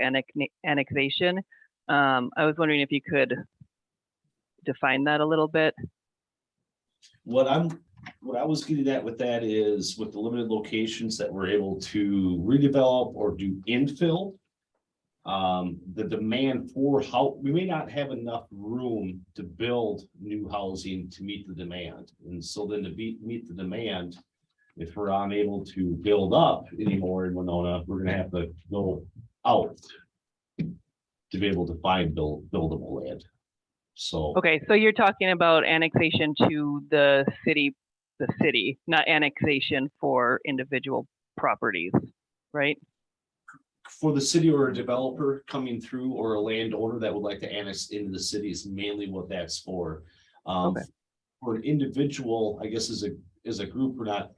Speaker 4: annexation. I was wondering if you could define that a little bit.
Speaker 7: What I was getting at with that is with the limited locations that we're able to redevelop or do infill, the demand for how we may not have enough room to build new housing to meet the demand. And so then to meet the demand, if we're unable to build up anymore in Winona, we're gonna have to go out to be able to find buildable land. So
Speaker 4: Okay, so you're talking about annexation to the city, not annexation for individual properties, right?
Speaker 7: for the city or a developer coming through or a landowner that would like to annex into the city is mainly what that's for.
Speaker 4: Okay.
Speaker 7: For an individual, I guess as a group, we're not,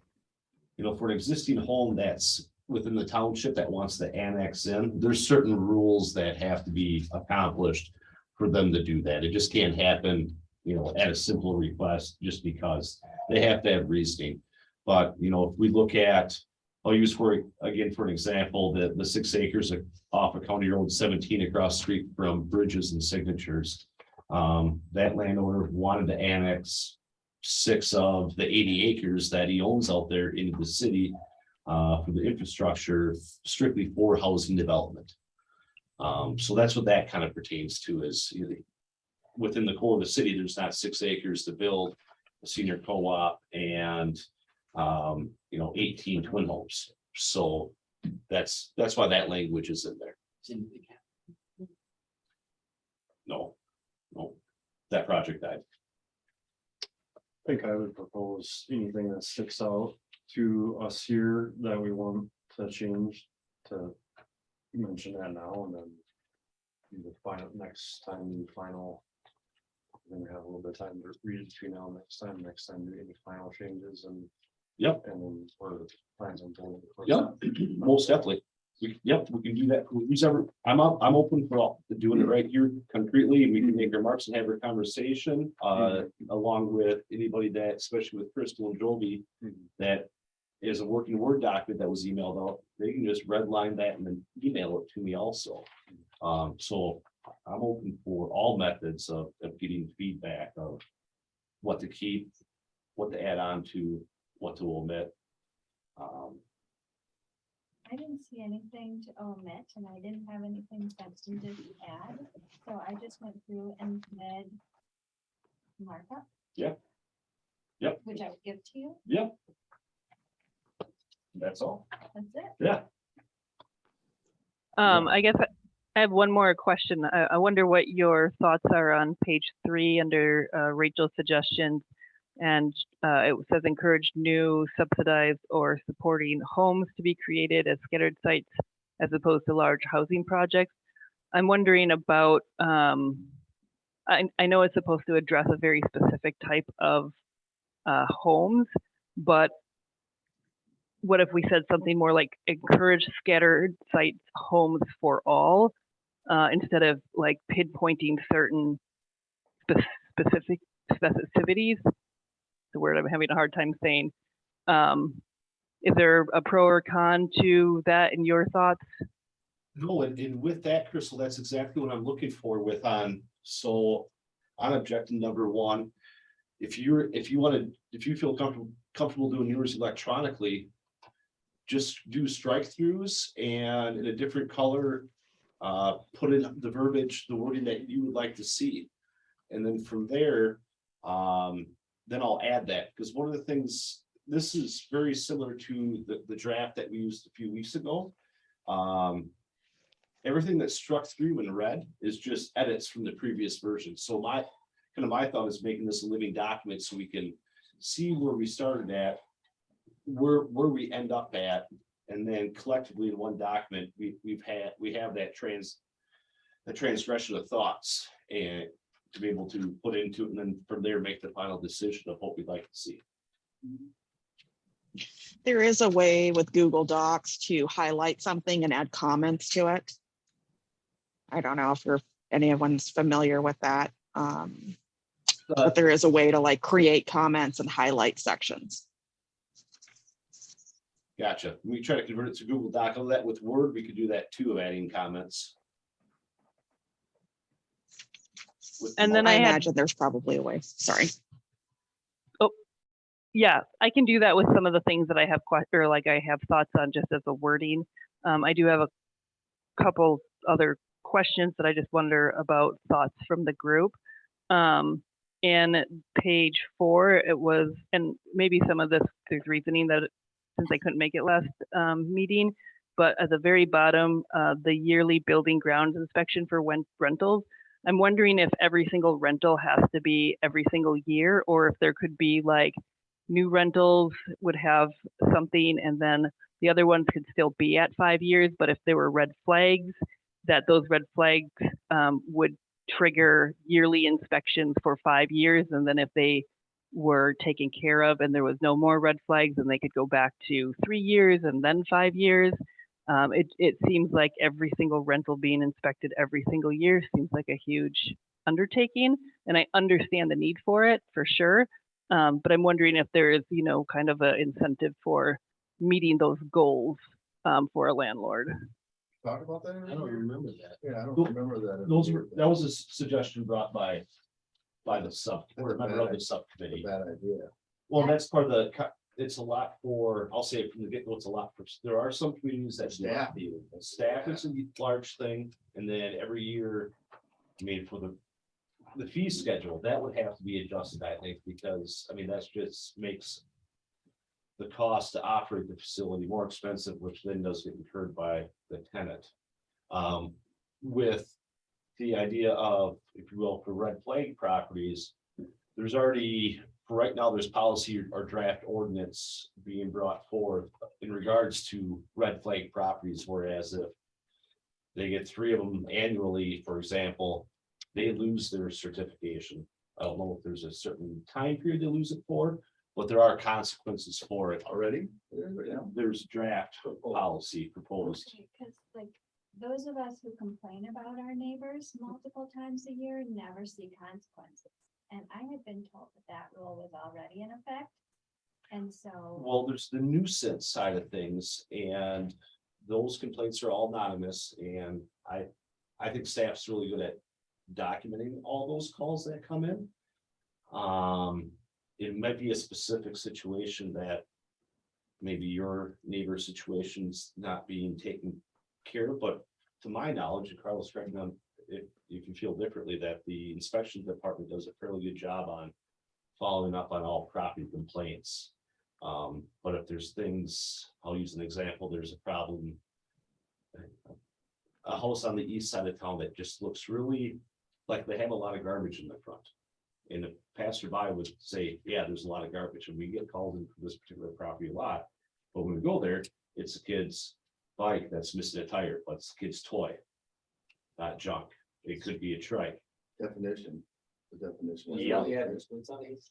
Speaker 7: you know, for an existing home that's within the township that wants to annex in, there's certain rules that have to be accomplished for them to do that. It just can't happen, you know, at a simple request just because they have to have reasoning. But, you know, if we look at, I'll use for an example, the 6 acres off of County Road 17 across the street from Bridges and Signatures. That landowner wanted to annex 6 of the 80 acres that he owns out there into the city for the infrastructure, strictly for housing development. So that's what that kind of pertains to is, you know, within the core of the city, there's not 6 acres to build a senior co-op and, you know, 18 twin homes. So that's why that language is in there. No, that project died.
Speaker 9: think I would propose anything that sticks out to us here that we want to change to mention that now and then. The final, next time you final. Then we have a little bit of time to read it between now and next time do any final changes and.
Speaker 7: Yep.
Speaker 9: And then for the plans on board.
Speaker 7: Yep, most definitely. Yep, we can do that. Who's ever, I'm open for all, to doing it right here concretely, and we can make remarks and have a conversation, along with anybody that, especially with Crystal and Joby, that is a working Word document that was emailed out. They can just redline that and then email it to me also. So I'm open for all methods of getting feedback of what to keep, what to add on to, what to omit.
Speaker 1: I didn't see anything to omit and I didn't have anything substantive to add, so I just went through and read markup.
Speaker 7: Yep. Yep.
Speaker 1: Which I would give to you,
Speaker 7: Yep. That's all.
Speaker 1: that's it.
Speaker 7: Yeah.
Speaker 4: I guess I have one more question. I wonder what your thoughts are on page 3 under Rachel's suggestions. And it says encourage new subsidized or supporting homes to be created as scattered sites as opposed to large housing projects. I'm wondering about, I know it's supposed to address a very specific type of homes, but what if we said something more like encourage scattered sites homes for all, instead of like pinpointing certain specificities? The word I'm having a hard time saying. Is there a pro or con to that in your thoughts?
Speaker 7: No, and with that, Crystal, that's exactly what I'm looking for with so on objective number 1, if you feel comfortable doing yours electronically, just do strike throughs and in a different color, put in the verbiage, the wording that you would like to see. And then from there, then I'll add that, because one of the things, this is very similar to the draft that we used a few weeks ago. Everything that's struck through in red is just edits from the previous version. So my thought is making this a living document so we can see where we started at, where we end up at, and then collectively in one document, we have that transgression of thoughts and to be able to put into it, and then from there make the final decision of what we'd like to see.
Speaker 8: There is a way with Google Docs to highlight something and add comments to it. I don't know if anyone's familiar with that. But there is a way to like create comments and highlight sections.
Speaker 7: Gotcha. We try to convert it to Google Doc. Although that with Word, we could do that too, of adding comments.
Speaker 4: And then
Speaker 8: I
Speaker 4: I had,
Speaker 8: imagine there's probably a way. Sorry.
Speaker 4: yeah, I can do that with some of the things that I have I have thoughts on just as a wording. I do have a couple other questions that I just wonder about thoughts from the group. In page 4, it was, and maybe some of this, there's reasoning that since I couldn't make it last meeting, but at the very bottom, the yearly building grounds inspection for rentals. I'm wondering if every single rental has to be every single year, or if there could be like new rentals would have something and then the other ones could still be at 5 years, but if there were red flags, that those red flags would trigger yearly inspections for 5 years. And then if they were taken care of and there was no more red flags, then they could go back to 3 years and then 5 years. It seems like every single rental being inspected every single year seems like a huge undertaking, and I understand the need for it for sure. But I'm wondering if there is, kind of an incentive for meeting those goals for a landlord.
Speaker 2: Talk about that?
Speaker 3: I don't remember that.
Speaker 2: Yeah, I don't remember that.
Speaker 7: That was a suggestion brought by the member of the subcommittee.
Speaker 2: Bad idea.
Speaker 7: Well, that's part of it's a lot for, I'll say it from the get-go, it's a lot for, there are some communities that
Speaker 2: Staff.
Speaker 7: Staff is a large thing, and then every year, for the fee schedule, that would have to be adjusted, I think, because, that's just makes the cost to operate the facility more expensive, which then does get incurred by the tenant. With the idea of, if you will, for red flag properties, there's already, for right now, there's policy or draft ordinance being brought forth in regards to red flag properties, whereas if they get 3 of them annually, for example, they lose their certification. I don't know if there's a certain time period they lose it for, but there are consequences for it.
Speaker 2: Already? Yeah.
Speaker 7: There's draft policy proposed.
Speaker 1: Because like, those of us who complain about our neighbors multiple times a year never see consequences. And I had been told that that rule was already in effect. And so,
Speaker 7: Well, there's the nuisance side of things, and those complaints are all anonymous, and I think staff's really good at documenting all those calls that come in. It might be a specific situation that maybe your neighbor's situation's not being taken care of, but to my knowledge, and Carlos, correct me if you can feel differently, that the inspection department does a fairly good job on following up on all property complaints. But if there's things, I'll use an example, there's a problem. A house on the east side of town that just looks really like they have a lot of garbage in the front. And the passerby would say, yeah, there's a lot of garbage, and we get called in for this particular property a lot. But when we go there, it's a kid's bike that's missing a tire, but it's a kid's toy, not junk. It could be a trike.
Speaker 2: Definition. The definition.
Speaker 7: Yeah.
Speaker 3: It's on these.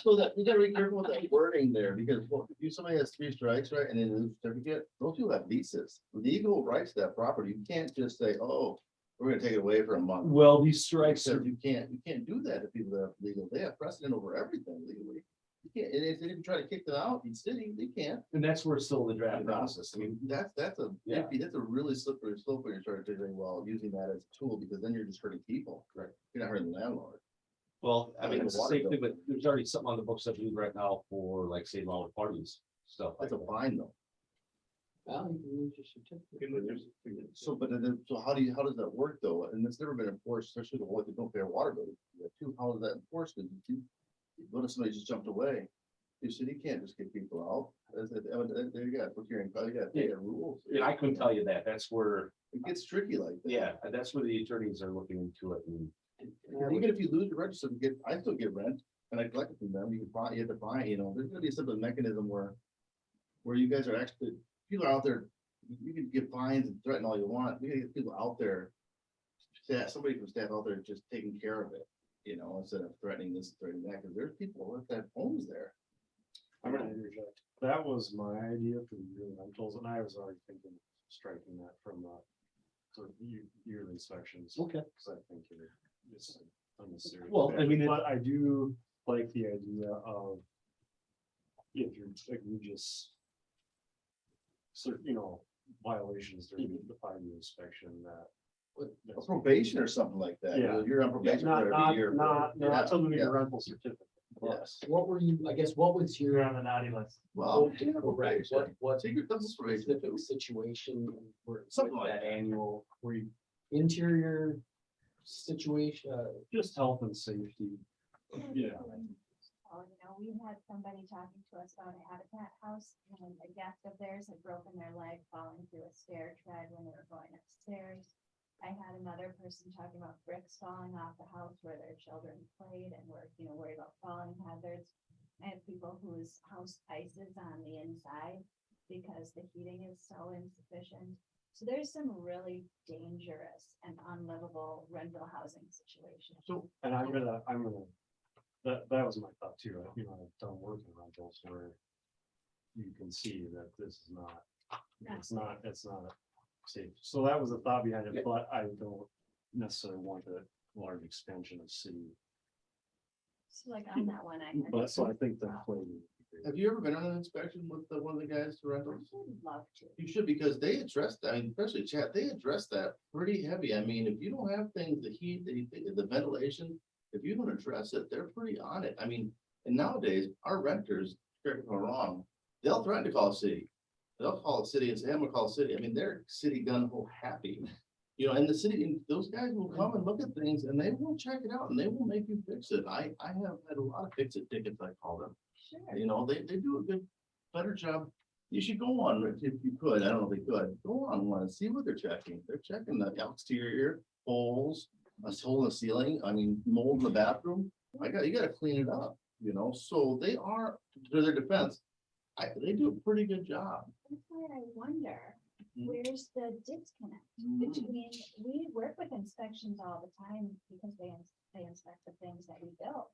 Speaker 2: So that, you gotta be careful with that wording there, because well, if somebody has 3 strikes, right, and then lose certificate, those people have leases, legal rights to that property. You can't just say, oh, we're gonna take it away for a month.
Speaker 7: Well, these strikes
Speaker 2: Because
Speaker 7: are,
Speaker 2: you can't do that if people have legal, they have precedent over everything legally. You can't, and if you try to kick them out, in city, they can't.
Speaker 7: and that's where it's still in the draft process. I mean,
Speaker 2: That's a,
Speaker 7: Yeah.
Speaker 2: that's a really slippery slope when you're starting to say, well, using that as a tool, because then you're just hurting people.
Speaker 7: Right.
Speaker 2: You're not hurting the landlord.
Speaker 7: well, I mean,
Speaker 2: Like
Speaker 7: it's
Speaker 2: a
Speaker 7: the
Speaker 2: water
Speaker 7: same
Speaker 2: bill.
Speaker 7: thing, but there's already something on the books I believe right now for like say loud parties, stuff like
Speaker 2: That's a
Speaker 7: that.
Speaker 2: fine though.
Speaker 3: Well, you can lose your certificate.
Speaker 2: So, but then, so how does that work though? And it's never been enforced, especially the ones that don't pay a water bill. Too, how is that enforced? Because what if somebody just jumped away? You said you can't just get people out. There you go, procuring, you got to rules.
Speaker 7: And I couldn't tell you that. That's where,
Speaker 2: It gets tricky like that.
Speaker 7: yeah, that's where the attorneys are looking into it. And
Speaker 2: And even if you lose your register, I still get rent and I collect it from them. You can buy, you have to buy, there's gonna be a simple mechanism where you guys are actually, people are out there, you can get fines and threaten all you want. We gotta get people out there. Somebody from staff out there just taking care of it, instead of threatening this, threatening that, because there's people with that homes there.
Speaker 9: I'm gonna interject. That was my idea for the yearly rentals, and I was already thinking of striking that from the sort of yearly inspections.
Speaker 7: Okay.
Speaker 9: Because I think it's unnecessary.
Speaker 7: Well, I mean,
Speaker 9: But I do like the idea of if you're egregious, violations during the 5-year inspection that.
Speaker 2: A probation or something like that.
Speaker 9: Yeah.
Speaker 2: You're on probation for every year.
Speaker 9: Not to lose
Speaker 2: Yeah.
Speaker 9: your rental certificate.
Speaker 2: Yes.
Speaker 3: What were you, I guess, what was
Speaker 5: You're
Speaker 3: your?
Speaker 5: on the naughty list.
Speaker 2: Well,
Speaker 3: Right, what
Speaker 2: secret, that's probation
Speaker 3: specific
Speaker 2: too.
Speaker 3: situation where
Speaker 2: Something
Speaker 3: with
Speaker 2: like
Speaker 3: that annual, were you interior situation?
Speaker 9: Just health and safety. Yeah.
Speaker 1: oh, we had somebody talking to us about a habitat house, and a guest of theirs had broken their leg falling through a stair tread when they were going upstairs. I had another person talking about bricks falling off the house where their children played and were, worried about falling hazards. I have people whose house ices on the inside because the heating is so insufficient. So there's some really dangerous and unlivable rental housing situations.
Speaker 2: So,
Speaker 9: And I'm gonna, that was my thought too. I've done work in rentals where you can see that this is not, it's not safe. So that was a thought behind it, but I don't necessarily want a large expansion of city.
Speaker 1: So like on that one, I had.
Speaker 9: But so I think that played.
Speaker 2: have you ever been on an inspection with one of the guys to rentals?
Speaker 1: would love to.
Speaker 2: You should, because they address that, especially Chad, they address that pretty heavy. If you don't have things, the heat, the ventilation, if you don't address it, they're pretty on it. And nowadays, our renters, correct me if I'm wrong, they'll threaten to call the city. They'll call the city and say, I'm gonna call the city. They're city gun ho happy. And the city, and those guys will come and look at things and they will check it out and they will make you fix it. I have had a lot of fix it tickets, I call them.
Speaker 1: Sure.
Speaker 2: They do a better job. You should go on, if you could, I don't know if you could, go on one and see what they're checking. They're checking the exterior, holes, a hole in the ceiling, I mean, mold in the bathroom, you gotta clean it up, you know, so they are, to their defense. They do a pretty good job.
Speaker 1: That's why I wonder,
Speaker 2: Mhm.
Speaker 1: where's the disconnect
Speaker 2: Mhm.
Speaker 1: between, we work with inspections all the time because they inspect the things that we build.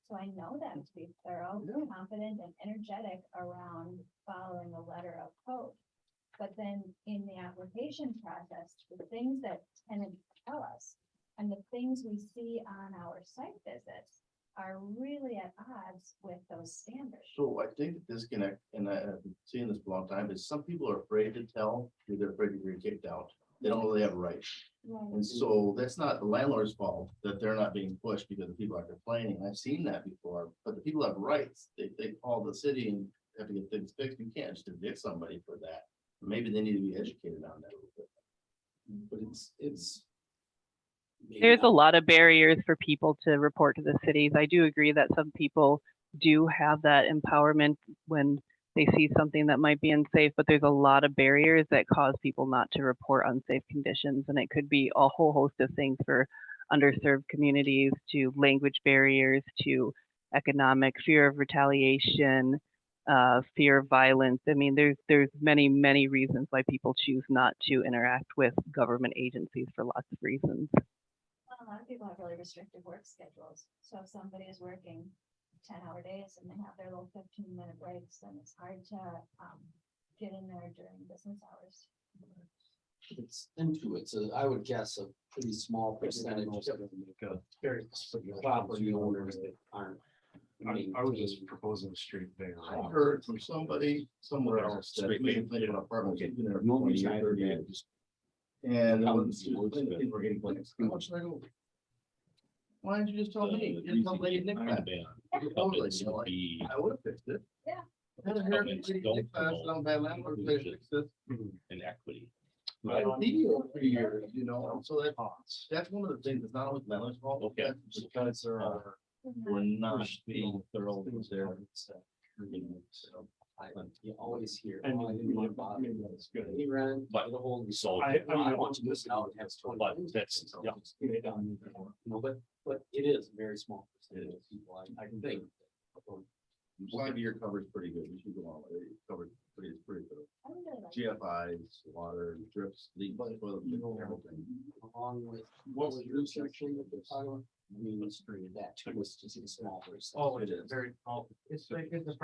Speaker 1: So I know them to be thorough,
Speaker 2: Yeah.
Speaker 1: confident, and energetic around following the letter of code. But then in the application process, the things that tenants tell us and the things we see on our site visits are really at odds with those standards.
Speaker 2: So I think the disconnect, and I've been seeing this for a long time, is some people are afraid to tell, because they're afraid to get kicked out. They don't really have rights.
Speaker 1: Right.
Speaker 2: And so that's not the landlord's fault that they're not being pushed because the people are complaining. I've seen that before, but the people have rights. They call the city and have to get things fixed. You can't just evict somebody for that. Maybe they need to be educated on that a little bit.
Speaker 3: But it's. maybe
Speaker 4: There's a
Speaker 3: not-
Speaker 4: lot of barriers for people to report to the cities. I do agree that some people do have that empowerment when they see something that might be unsafe, but there's a lot of barriers that cause people not to report unsafe conditions. And it could be a whole host of things for underserved communities, to language barriers, to economic fear of retaliation, fear of violence. I mean, there's many reasons why people choose not to interact with government agencies for lots of reasons.
Speaker 1: A lot of people have really restricted work schedules. So if somebody is working 10-hour days and they have their little 15-minute breaks, then it's hard to get in there during business hours.
Speaker 3: It's I would guess a pretty small percentage of
Speaker 5: Very.
Speaker 3: property owners that aren't.
Speaker 9: I was just proposing a straight ban.
Speaker 2: I heard from somebody somewhere else that
Speaker 7: Straight
Speaker 2: made
Speaker 7: ban.
Speaker 2: think about apartments. Been there for
Speaker 3: Normally
Speaker 2: 20 or
Speaker 3: I
Speaker 2: 30
Speaker 3: would
Speaker 2: years. And
Speaker 3: How
Speaker 2: when
Speaker 3: would
Speaker 2: she
Speaker 3: you
Speaker 2: was
Speaker 3: work
Speaker 2: thinking,
Speaker 3: it?
Speaker 2: we're getting blanks, how much should I go? Why didn't you just tell me? You didn't tell Lady Nick that. Totally, you know, like, I would have fixed it.
Speaker 1: Yeah.
Speaker 2: I had a hair Lady Nick class on bad landlord, they fixed it.
Speaker 7: And equity.
Speaker 2: I don't need you for years, you know, and so that's one of the things, it's not always landlord's fault.
Speaker 7: Okay.
Speaker 2: That's because there are, we're not being thorough with their.
Speaker 3: You always hear.
Speaker 9: And
Speaker 3: "Oh, I didn't want to bother you."
Speaker 9: that's good.
Speaker 3: He ran,
Speaker 7: But-
Speaker 3: get a hold of me.
Speaker 7: So-
Speaker 3: I want to listen out and have 20
Speaker 7: But
Speaker 3: minutes.
Speaker 7: that's, yeah.
Speaker 3: No, but it is a very small percentage of people, I think.
Speaker 2: Your cover's pretty good, you should go on, it covers pretty good.
Speaker 1: I would really like.
Speaker 2: GFIs, water, drips, leak, toilet, everything.
Speaker 3: Along with.
Speaker 2: What was your
Speaker 3: section that they're talking about? Main Street, that too was just a small percentage.
Speaker 5: Oh, it is very small. It's like, it's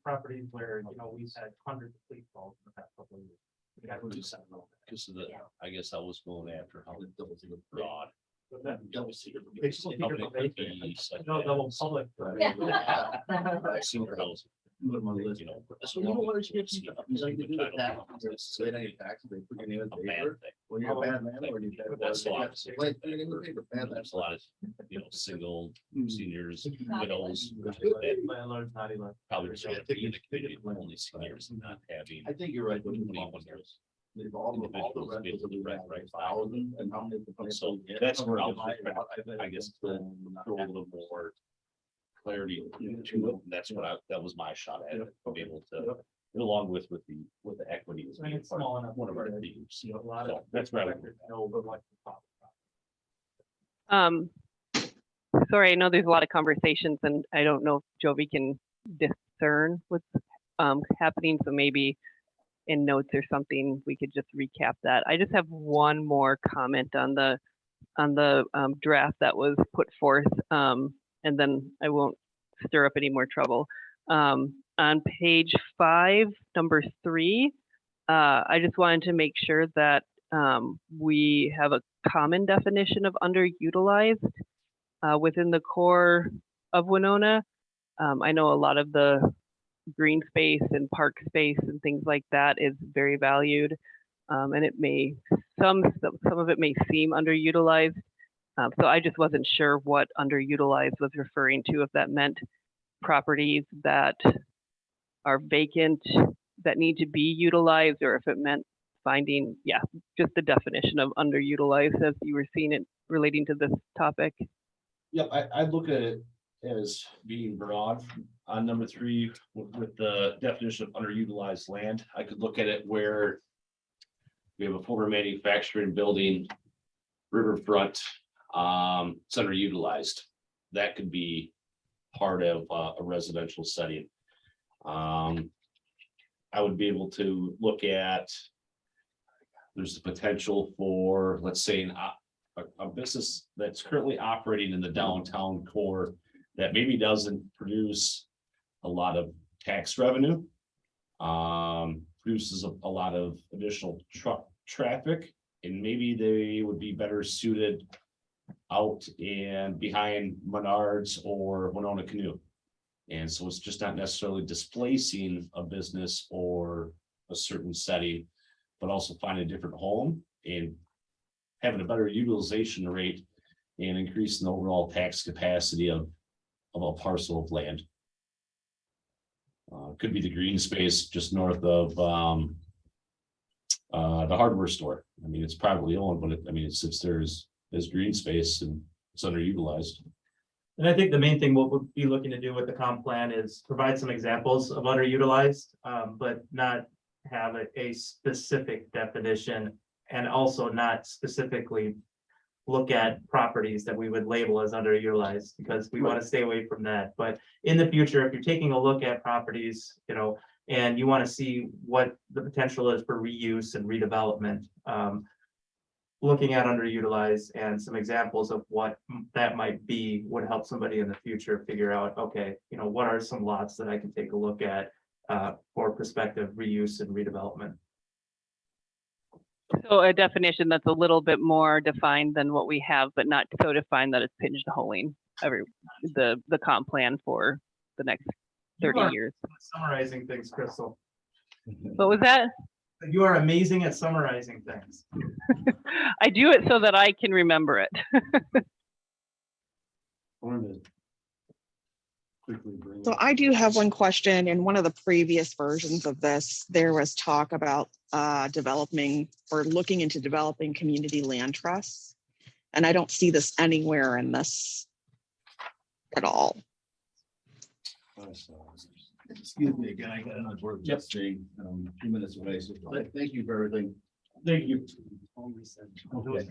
Speaker 5: properties where, you know, we've had hundreds of police calls in the past couple of years. We have to do something about that.
Speaker 7: Because of the, I guess I was going after how
Speaker 2: Double secret.
Speaker 7: broad.
Speaker 5: But that-
Speaker 2: Double secret.
Speaker 5: It's still
Speaker 7: How
Speaker 5: secret,
Speaker 7: it
Speaker 5: but
Speaker 7: could
Speaker 5: they-
Speaker 7: be such
Speaker 5: No,
Speaker 7: a-
Speaker 5: double public.
Speaker 1: Yeah.
Speaker 7: I've seen girls,
Speaker 2: Put them on the list.
Speaker 7: you know.
Speaker 2: So you know what, you get, you like to do the tax, so they don't get taxes, they put your name in
Speaker 7: A
Speaker 2: the
Speaker 7: bad
Speaker 2: paper.
Speaker 7: thing.
Speaker 2: When you're a bad landlord, you got.
Speaker 7: That's the opposite.
Speaker 2: Like, put your name in the paper, bad
Speaker 7: There's a lot of, you know, single seniors,
Speaker 1: Not
Speaker 7: widows,
Speaker 2: landlord.
Speaker 7: that
Speaker 5: Landlords, not even.
Speaker 7: probably
Speaker 2: Yeah,
Speaker 7: should be in the community, only seniors and not having.
Speaker 2: I think you're right.
Speaker 7: 21 years.
Speaker 2: They've all the
Speaker 7: Individuals
Speaker 2: rentals that we
Speaker 7: right,
Speaker 2: have,
Speaker 7: right.
Speaker 2: 1,000 and how many.
Speaker 7: So that's where I was just trying to, I guess, throw a little more clarity to it. That's what that was my shot at, it, to be able to, along with the equity. as
Speaker 5: I mean,
Speaker 7: being
Speaker 5: it's small enough.
Speaker 7: One of our
Speaker 5: that,
Speaker 7: themes.
Speaker 5: you know, a lot
Speaker 7: So
Speaker 5: of.
Speaker 7: that's where I would.
Speaker 5: No, but like. the top.
Speaker 4: Sorry, I know there's a lot of conversations and I don't know if Jovi can discern what's happening, so maybe in notes or something, we could just recap that. I just have one more comment on the draft that was put forth, and then I won't stir up any more trouble. On page 5, number 3, I just wanted to make sure that we have a common definition of underutilized within the core of Winona. I know a lot of the green space and park space and things like that is very valued, and it may some of it may seem underutilized. So I just wasn't sure what underutilized was referring to, if that meant properties that are vacant that need to be utilized, or if it meant finding, just the definition of underutilized as you were seeing it relating to this topic.
Speaker 7: Yep, I look at it as being broad. On number 3, with the definition of underutilized land, I could look at it where we have a former manufacturing building, riverfront, It's underutilized. That could be part of a residential setting. I would be able to look at. There's the potential for, let's say, a business that's currently operating in the downtown core that maybe doesn't produce a lot of tax revenue. Produces a lot of additional truck traffic, and maybe they would be better suited out and behind Menards or Winona Canoe. And so it's just not necessarily displacing a business or a certain setting, but also find a different home and having a better utilization rate and increasing the overall tax capacity of a parcel of land. Could be the green space just north of the hardware store. I mean, it's privately owned, but it sits there as green space and it's underutilized.
Speaker 5: And I think the main thing what we'll be looking to do with the comp plan is provide some examples of underutilized, but not have a specific definition, and also not specifically look at properties that we would label as underutilized, because we want to stay away from that. But in the future, if you're taking a look at properties, and you want to see what the potential is for reuse and redevelopment, looking at underutilized and some examples of what that might be would help somebody in the future figure out, okay, what are some lots that I can take a look at for prospective reuse and redevelopment.
Speaker 4: So a definition that's a little bit more defined than what we have, but not so defined that it's pigeonholing the comp plan for the next 30 years.
Speaker 5: Summarizing things, Crystal.
Speaker 4: What was that?
Speaker 5: You are amazing at summarizing things.
Speaker 4: I do it so that I can remember it.
Speaker 9: I wanted to quickly bring
Speaker 8: So
Speaker 9: up-
Speaker 8: I do have one question. In one of the previous versions of this, there was talk about developing or looking into developing community land trusts. And I don't see this anywhere in this at all.
Speaker 2: Excuse me again, I got another word just saying, 2 minutes away, so thank you for everything.
Speaker 7: Thank you.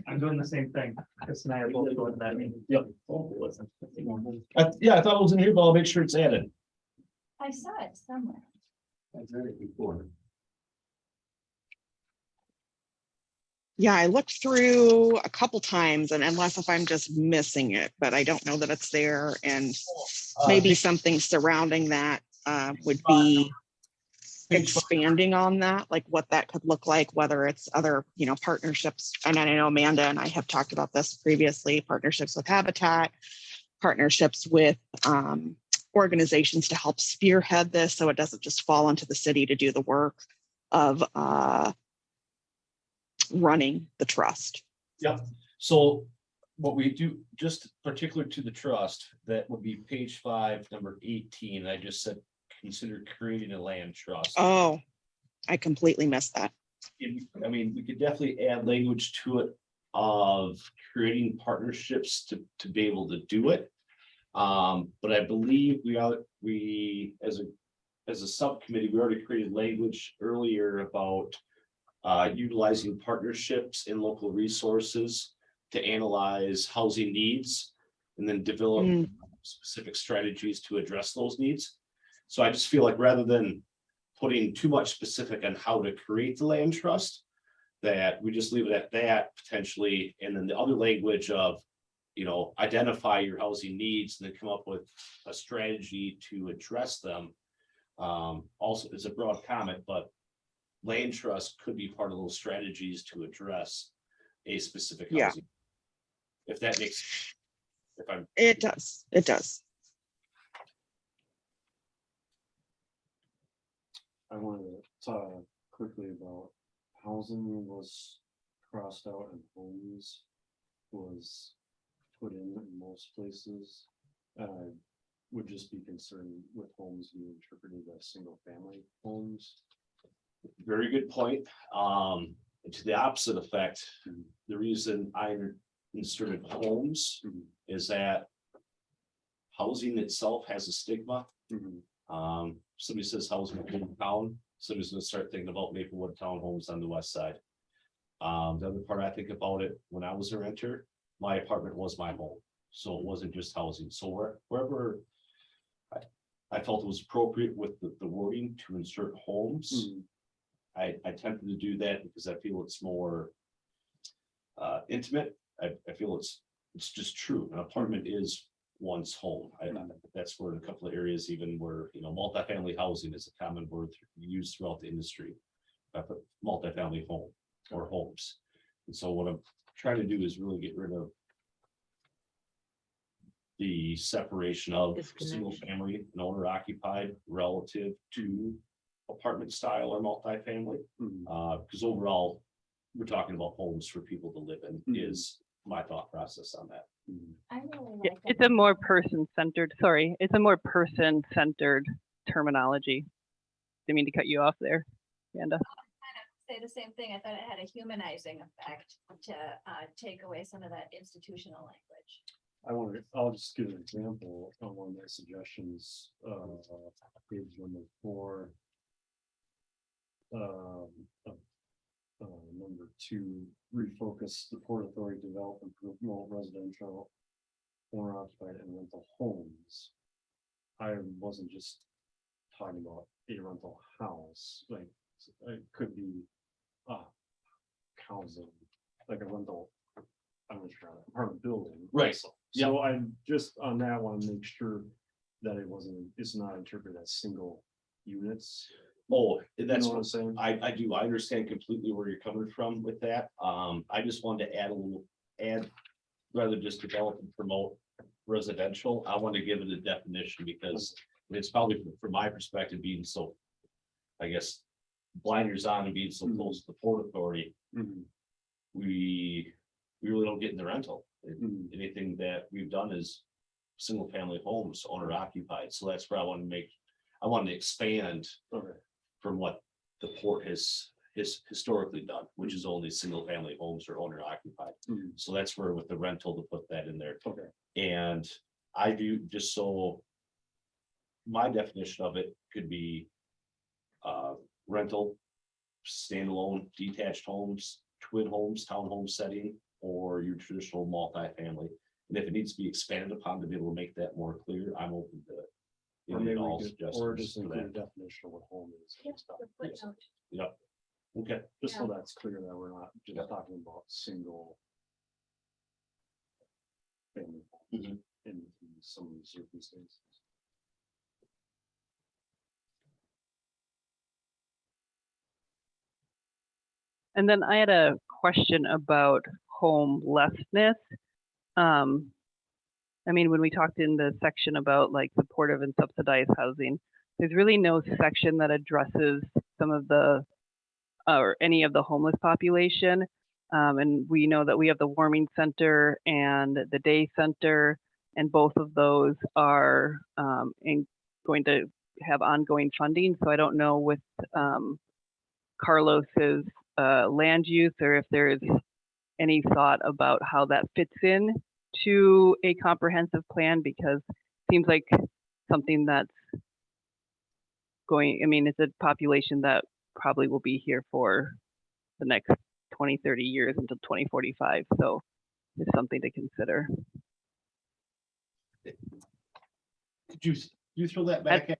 Speaker 5: I'm doing the same thing. Chris and I are both going to that meeting.
Speaker 7: Yep. Yeah, I thought it was in here, but I'll make sure it's added.
Speaker 1: I saw it somewhere.
Speaker 2: I've heard it before.
Speaker 8: Yeah, I looked through a couple times, and unless if I'm just missing it, but I don't know that it's there, and maybe something surrounding that would be expanding on that, like what that could look like, whether it's other, partnerships. And I know Amanda and I have talked about this previously, partnerships with Habitat, partnerships with organizations to help spearhead this, so it doesn't just fall into the city to do the work of running the trust.
Speaker 7: Yep. So what we do, just particular to the trust, that would be page 5, number 18. I just said, consider creating a land trust.
Speaker 8: Oh, I completely missed that.
Speaker 7: We could definitely add language to it of creating partnerships to be able to do it. But I believe we as a subcommittee, we already created language earlier about utilizing partnerships and local resources to analyze housing needs and then develop specific strategies to address those needs. So I just feel like rather than putting too much specific on how to create the land trust, that we just leave it at that potentially. And then the other language of, identify your housing needs and then come up with a strategy to address them. Also, it's a broad comment, but land trust could be part of those strategies to address a specific housing. If that makes,
Speaker 8: It does.
Speaker 9: I wanted to talk quickly about housing was crossed out and homes was put in most places. And I would just be concerned with homes being interpreted as single family homes.
Speaker 7: very good point. And to the opposite effect, the reason I inserted homes is that housing itself has a stigma. Somebody says housing in town, somebody's gonna start thinking about Maplewood townhomes on the west side. The other part I think about it, when I was a renter, my apartment was my home, so it wasn't just housing, so wherever. I felt it was appropriate with the wording to insert homes. I attempted to do that because I feel it's more. Intimate, I feel it's just true, an apartment is one's home. That's where in a couple of areas, even where, multifamily housing is a common word used throughout the industry. Multifamily home or homes. And so what I'm trying to do is really get rid of the separation of single family and owner occupied relative to apartment style or multifamily. Because overall, we're talking about homes for people to live in is my thought process on that.
Speaker 1: I really
Speaker 4: Yeah,
Speaker 1: like.
Speaker 4: it's a more person-centered, it's a more person-centered terminology. Didn't mean to cut you off there, Amanda.
Speaker 1: Say the same thing. I thought it had a humanizing effect to take away some of that institutional language.
Speaker 9: I'll just give an example on one of my suggestions, page number 4. Number 2, refocus the Port Authority develop and promote residential, owner occupied and rental homes. I wasn't just talking about a rental house, like it could be housing, like a rental, I'm not sure, apartment building.
Speaker 7: Right.
Speaker 9: Also. So I just on that one make sure that it's not interpreted as single units.
Speaker 7: Oh,
Speaker 9: You
Speaker 7: that's
Speaker 9: know what
Speaker 7: what
Speaker 9: I'm saying?
Speaker 7: I do. I understand completely where you're coming from with that. I just wanted to add rather just develop and promote residential. I want to give it a definition because it's probably from my perspective being so, I guess, blinders on and being so close to the Port Authority. We really don't get in the rental. Anything that we've done is single family homes, owner occupied. So that's where I want to expand from what the port has historically done, which is only single family homes or owner occupied. So that's where with the rental to put that in there. And I do just so my definition of it could be rental, standalone, detached homes, twin homes, townhome setting, or your traditional multifamily. And if it needs to be expanded upon to be able to make that more clear, I'm open to it.
Speaker 9: Or maybe
Speaker 7: all
Speaker 9: or
Speaker 7: suggestions
Speaker 9: just
Speaker 7: for
Speaker 9: include a
Speaker 7: that.
Speaker 9: definition of what home is. and stuff.
Speaker 7: Yep. Okay.
Speaker 9: Just so that's clear that we're not just talking about single family homes in some circumstances.
Speaker 4: And then I had a question about homelessness. I mean, when we talked in the section about like supportive and subsidized housing, there's really no section that addresses some of the or any of the homeless population. And we know that we have the warming center and the day center, and both of those are going to have ongoing funding. So I don't know with Carlos's land use or if there is any thought about how that fits in to a comprehensive plan, because it seems like something that's going, I mean, it's a population that probably will be here for the next 20, 30 years until 2045. So it's something to consider.
Speaker 7: Could you throw that back at?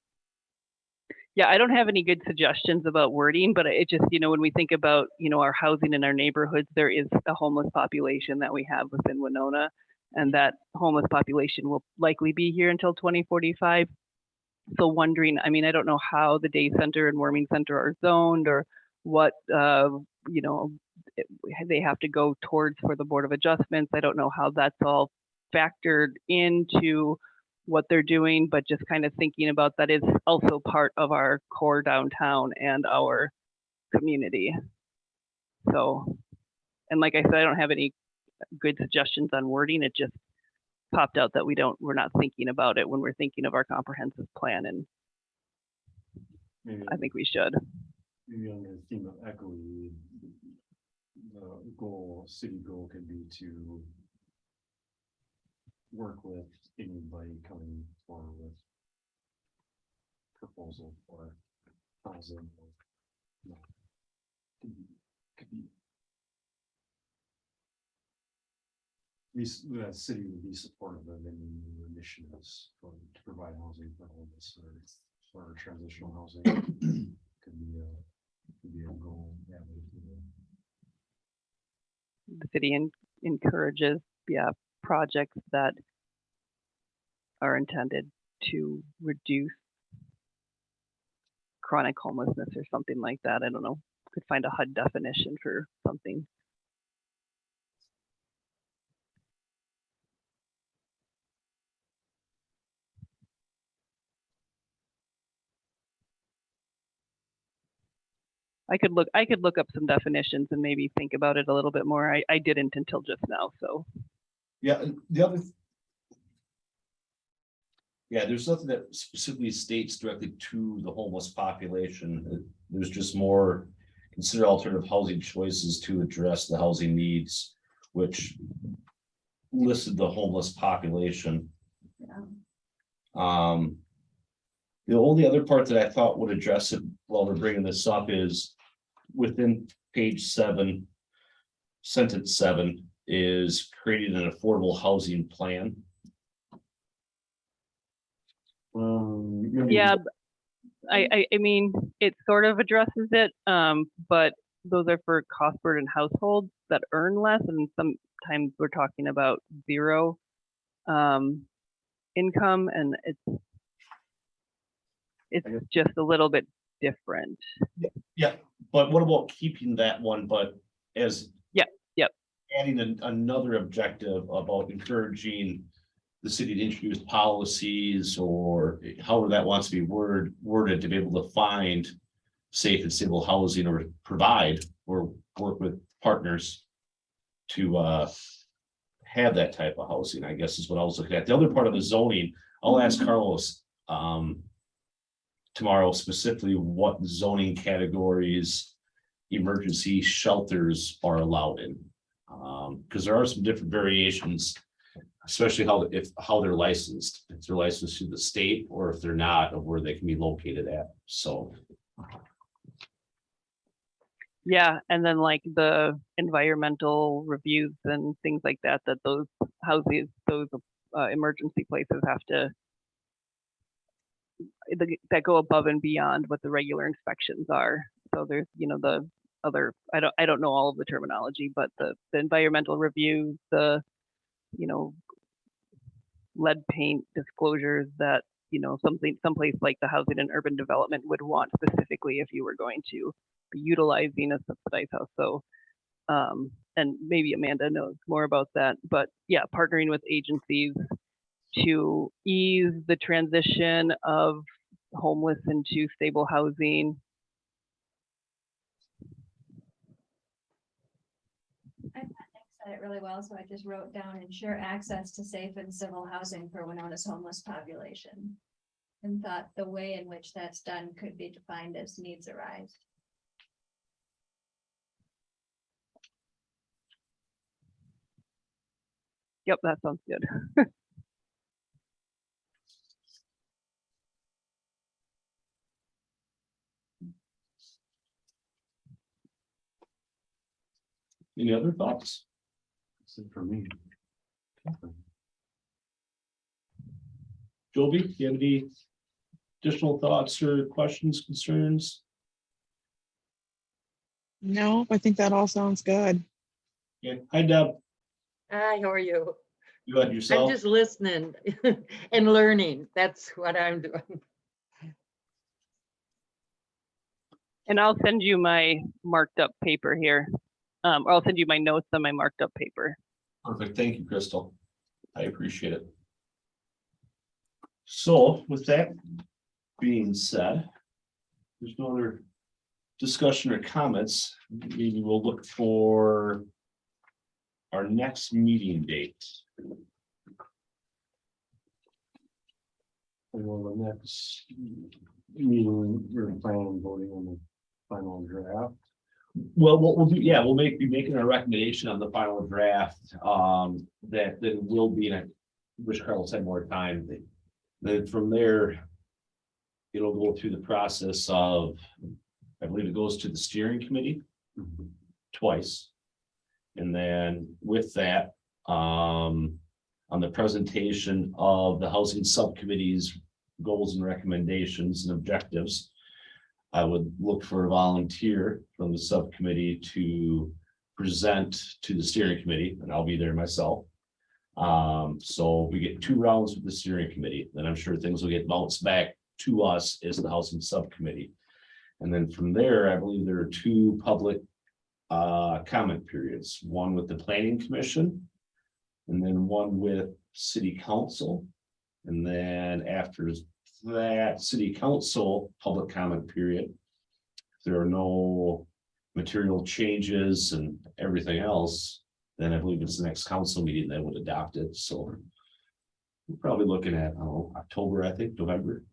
Speaker 4: Yeah, I don't have any good suggestions about wording, but it just, when we think about, our housing in our neighborhoods, there is a homeless population that we have within Winona, and that homeless population will likely be here until 2045. So wondering, I mean, I don't know how the day center and warming center are zoned or what, they have to go towards for the Board of Adjustments. I don't know how that's all factored into what they're doing, but just kind of thinking about that is also part of our core downtown and our community. So, and like I said, I don't have any good suggestions on wording. It just popped out that we're not thinking about it when we're thinking of our comprehensive plan, and
Speaker 9: Maybe,
Speaker 4: I think we should.
Speaker 9: maybe on the theme of equity, the city goal could be to work with anybody coming forward with proposal for housing. Could be the city would be supportive of any new initiatives to provide housing for homeless or transitional housing. Could be a goal. Yeah.
Speaker 4: The city encourages, projects that are intended to reduce chronic homelessness or something like that. I don't know. Could find a HUD definition for something. I could look up some definitions and maybe think about it a little bit more. I didn't until just now, so.
Speaker 7: Yeah, and the other. Yeah, there's nothing that specifically states directly to the homeless population. There's just more consider alternative housing choices to address the housing needs, which listed the homeless population.
Speaker 1: Yeah.
Speaker 7: The only other part that I thought would address it while we're bringing this up is within page 7, sentence 7 is creating an affordable housing plan.
Speaker 4: Yeah, I mean, it sort of addresses it, but those are for cost burden households that earn less, and sometimes we're talking about zero income, and it's just a little bit different.
Speaker 7: Yeah, but what about keeping that one, but as adding another objective about encouraging the city to introduce policies or however that wants to be worded to be able to find safe and stable housing or provide or work with partners to have that type of housing, I guess is what I was looking at. The other part of the zoning, I'll ask Carlos tomorrow specifically what zoning categories emergency shelters are allowed in. Because there are some different variations, especially how they're licensed, if they're licensed through the state or if they're not, of where they can be located at. So
Speaker 4: Yeah, and then like the environmental reviews and things like that, those houses, those emergency places have to, that go above and beyond what the regular inspections are. So there's, the other, I don't know all of the terminology, but the environmental reviews, the, lead paint disclosures that, someplace like the Housing and Urban Development would want specifically if you were going to be utilizing a subsidized house. So, and maybe Amanda knows more about that, but yeah, partnering with agencies to ease the transition of homeless into stable housing.
Speaker 1: I thought Nick said it really well, so I just wrote down ensure access to safe and civil housing for Winona's homeless population. And thought the way in which that's done could be defined as needs arise.
Speaker 4: Yep, that sounds good.
Speaker 7: any other thoughts?
Speaker 9: That's it for me.
Speaker 7: Joby, do you have any additional thoughts or questions, concerns?
Speaker 8: No, I think that all sounds good.
Speaker 7: Yeah, hi Deb,
Speaker 6: Hi, how are you?
Speaker 7: you had
Speaker 6: I'm
Speaker 7: yourself?
Speaker 6: just listening and learning. That's what I'm doing.
Speaker 4: And I'll send you my marked up paper here. Or I'll send you my notes on my marked up paper.
Speaker 7: Perfect, thank you, Crystal. I appreciate it. So with that being said, there's no other discussion or comments. Maybe we'll look for our next meeting date.
Speaker 9: Well, the next meeting, we're planning on voting on the final draft.
Speaker 7: Well, what we'll do, yeah, we'll be making a recommendation on the final draft, that will be, and I wish Carlos had more time. Then from there, it'll go through the process of, I believe it goes to the steering committee twice. And then with that, on the presentation of the housing subcommittee's goals and recommendations and objectives. I would look for a volunteer from the subcommittee to present to the steering committee, and I'll be there myself. So we get 2 rounds with the steering committee, then I'm sure things will get bounced back to us as the housing subcommittee. And then from there, I believe there are 2 public comment periods, one with the planning commission, and then one with city council. And then after that city council public comment period, if there are no material changes and everything else, then I believe it's the next council meeting that would adopt it. So we're probably looking at, I don't know, October, I think, November.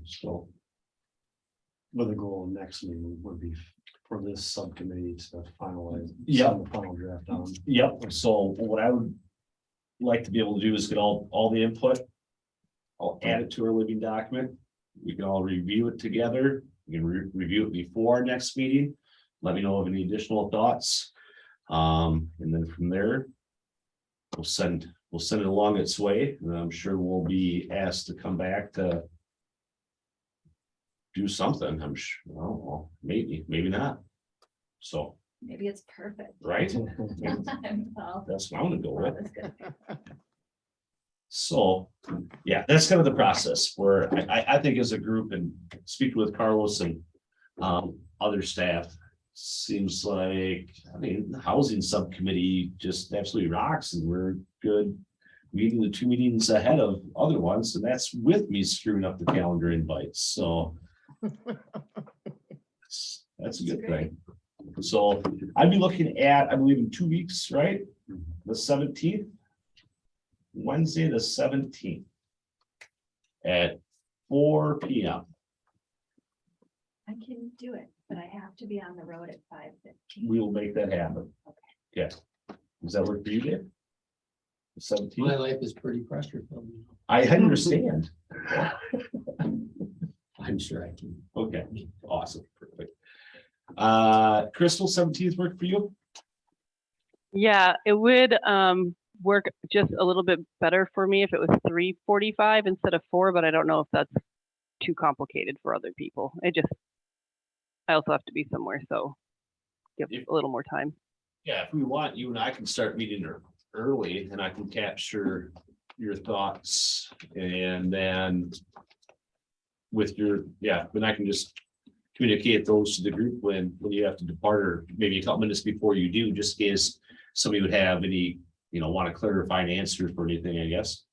Speaker 7: So
Speaker 9: But the goal of next meeting would be for this subcommittee to finalize.
Speaker 7: Yeah.
Speaker 9: send the final draft down.
Speaker 7: yep. So what I would like to be able to do is get all the input. I'll add it to our living document. We can all review it together. We can review it before our next meeting. Let me know of any additional thoughts. And then from there, we'll send it along its way, and I'm sure we'll be asked to come back to do something. I'm sure, well, maybe not. So,
Speaker 1: Maybe it's perfect.
Speaker 7: right?
Speaker 1: Well,
Speaker 7: That's what I'm gonna go
Speaker 1: well,
Speaker 7: with.
Speaker 1: that's good.
Speaker 7: So, yeah, that's kind of the process where I think as a group and speaking with Carlos and other staff, seems like, I mean, the housing subcommittee just absolutely rocks and we're good. Meeting the 2 meetings ahead of other ones, and that's with me screwing up the calendar invites, so. That's a good thing. So I'd be looking at, I believe in 2 weeks, right? The 17th. Wednesday, the 17th. At 4 p.m.
Speaker 1: I can do it, but I have to be on the road at 5:15.
Speaker 7: We will make that happen. Yeah. Does that work for you, Dave? The
Speaker 3: My
Speaker 7: 17th?
Speaker 3: life is pretty pressure filled.
Speaker 7: I understand.
Speaker 3: I'm sure I can.
Speaker 7: Okay, awesome, perfect. Crystal, 17th work for you?
Speaker 4: Yeah, it would work just a little bit better for me if it was 3:45 instead of 4, but I don't know if that's too complicated for other people. I also have to be somewhere, so give
Speaker 7: If-
Speaker 4: a little more time.
Speaker 7: Yeah, if we want, you and I can start meeting early and I can capture your thoughts and then with then I can just communicate those to the group when you have to depart, or maybe a couple minutes before you do, just in case somebody would have any, want to clarify an answer for anything, I guess.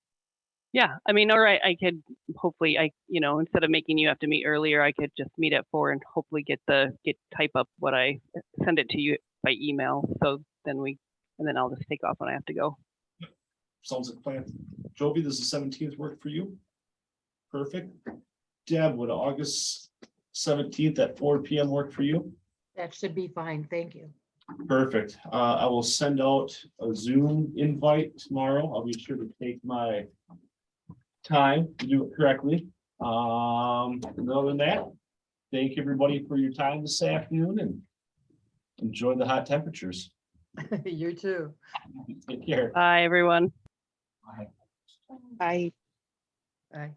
Speaker 4: Yeah, I mean, or I could hopefully, instead of making you have to meet earlier, I could just meet at 4 and hopefully type up what I send it to you by email. So then I'll just take off when I have to go.
Speaker 7: Sounds like a plan. Joby, does the 17th work for you? Perfect. Deb, would August 17th at 4 p.m. work for you?
Speaker 6: That should be fine, thank you.
Speaker 7: Perfect. I will send out a Zoom invite tomorrow. I'll be sure to take my time to do it correctly. And other than that, thank everybody for your time this afternoon and enjoy the hot temperatures.
Speaker 6: You too.
Speaker 7: Take care.
Speaker 4: Bye, everyone.
Speaker 8: I
Speaker 6: Bye.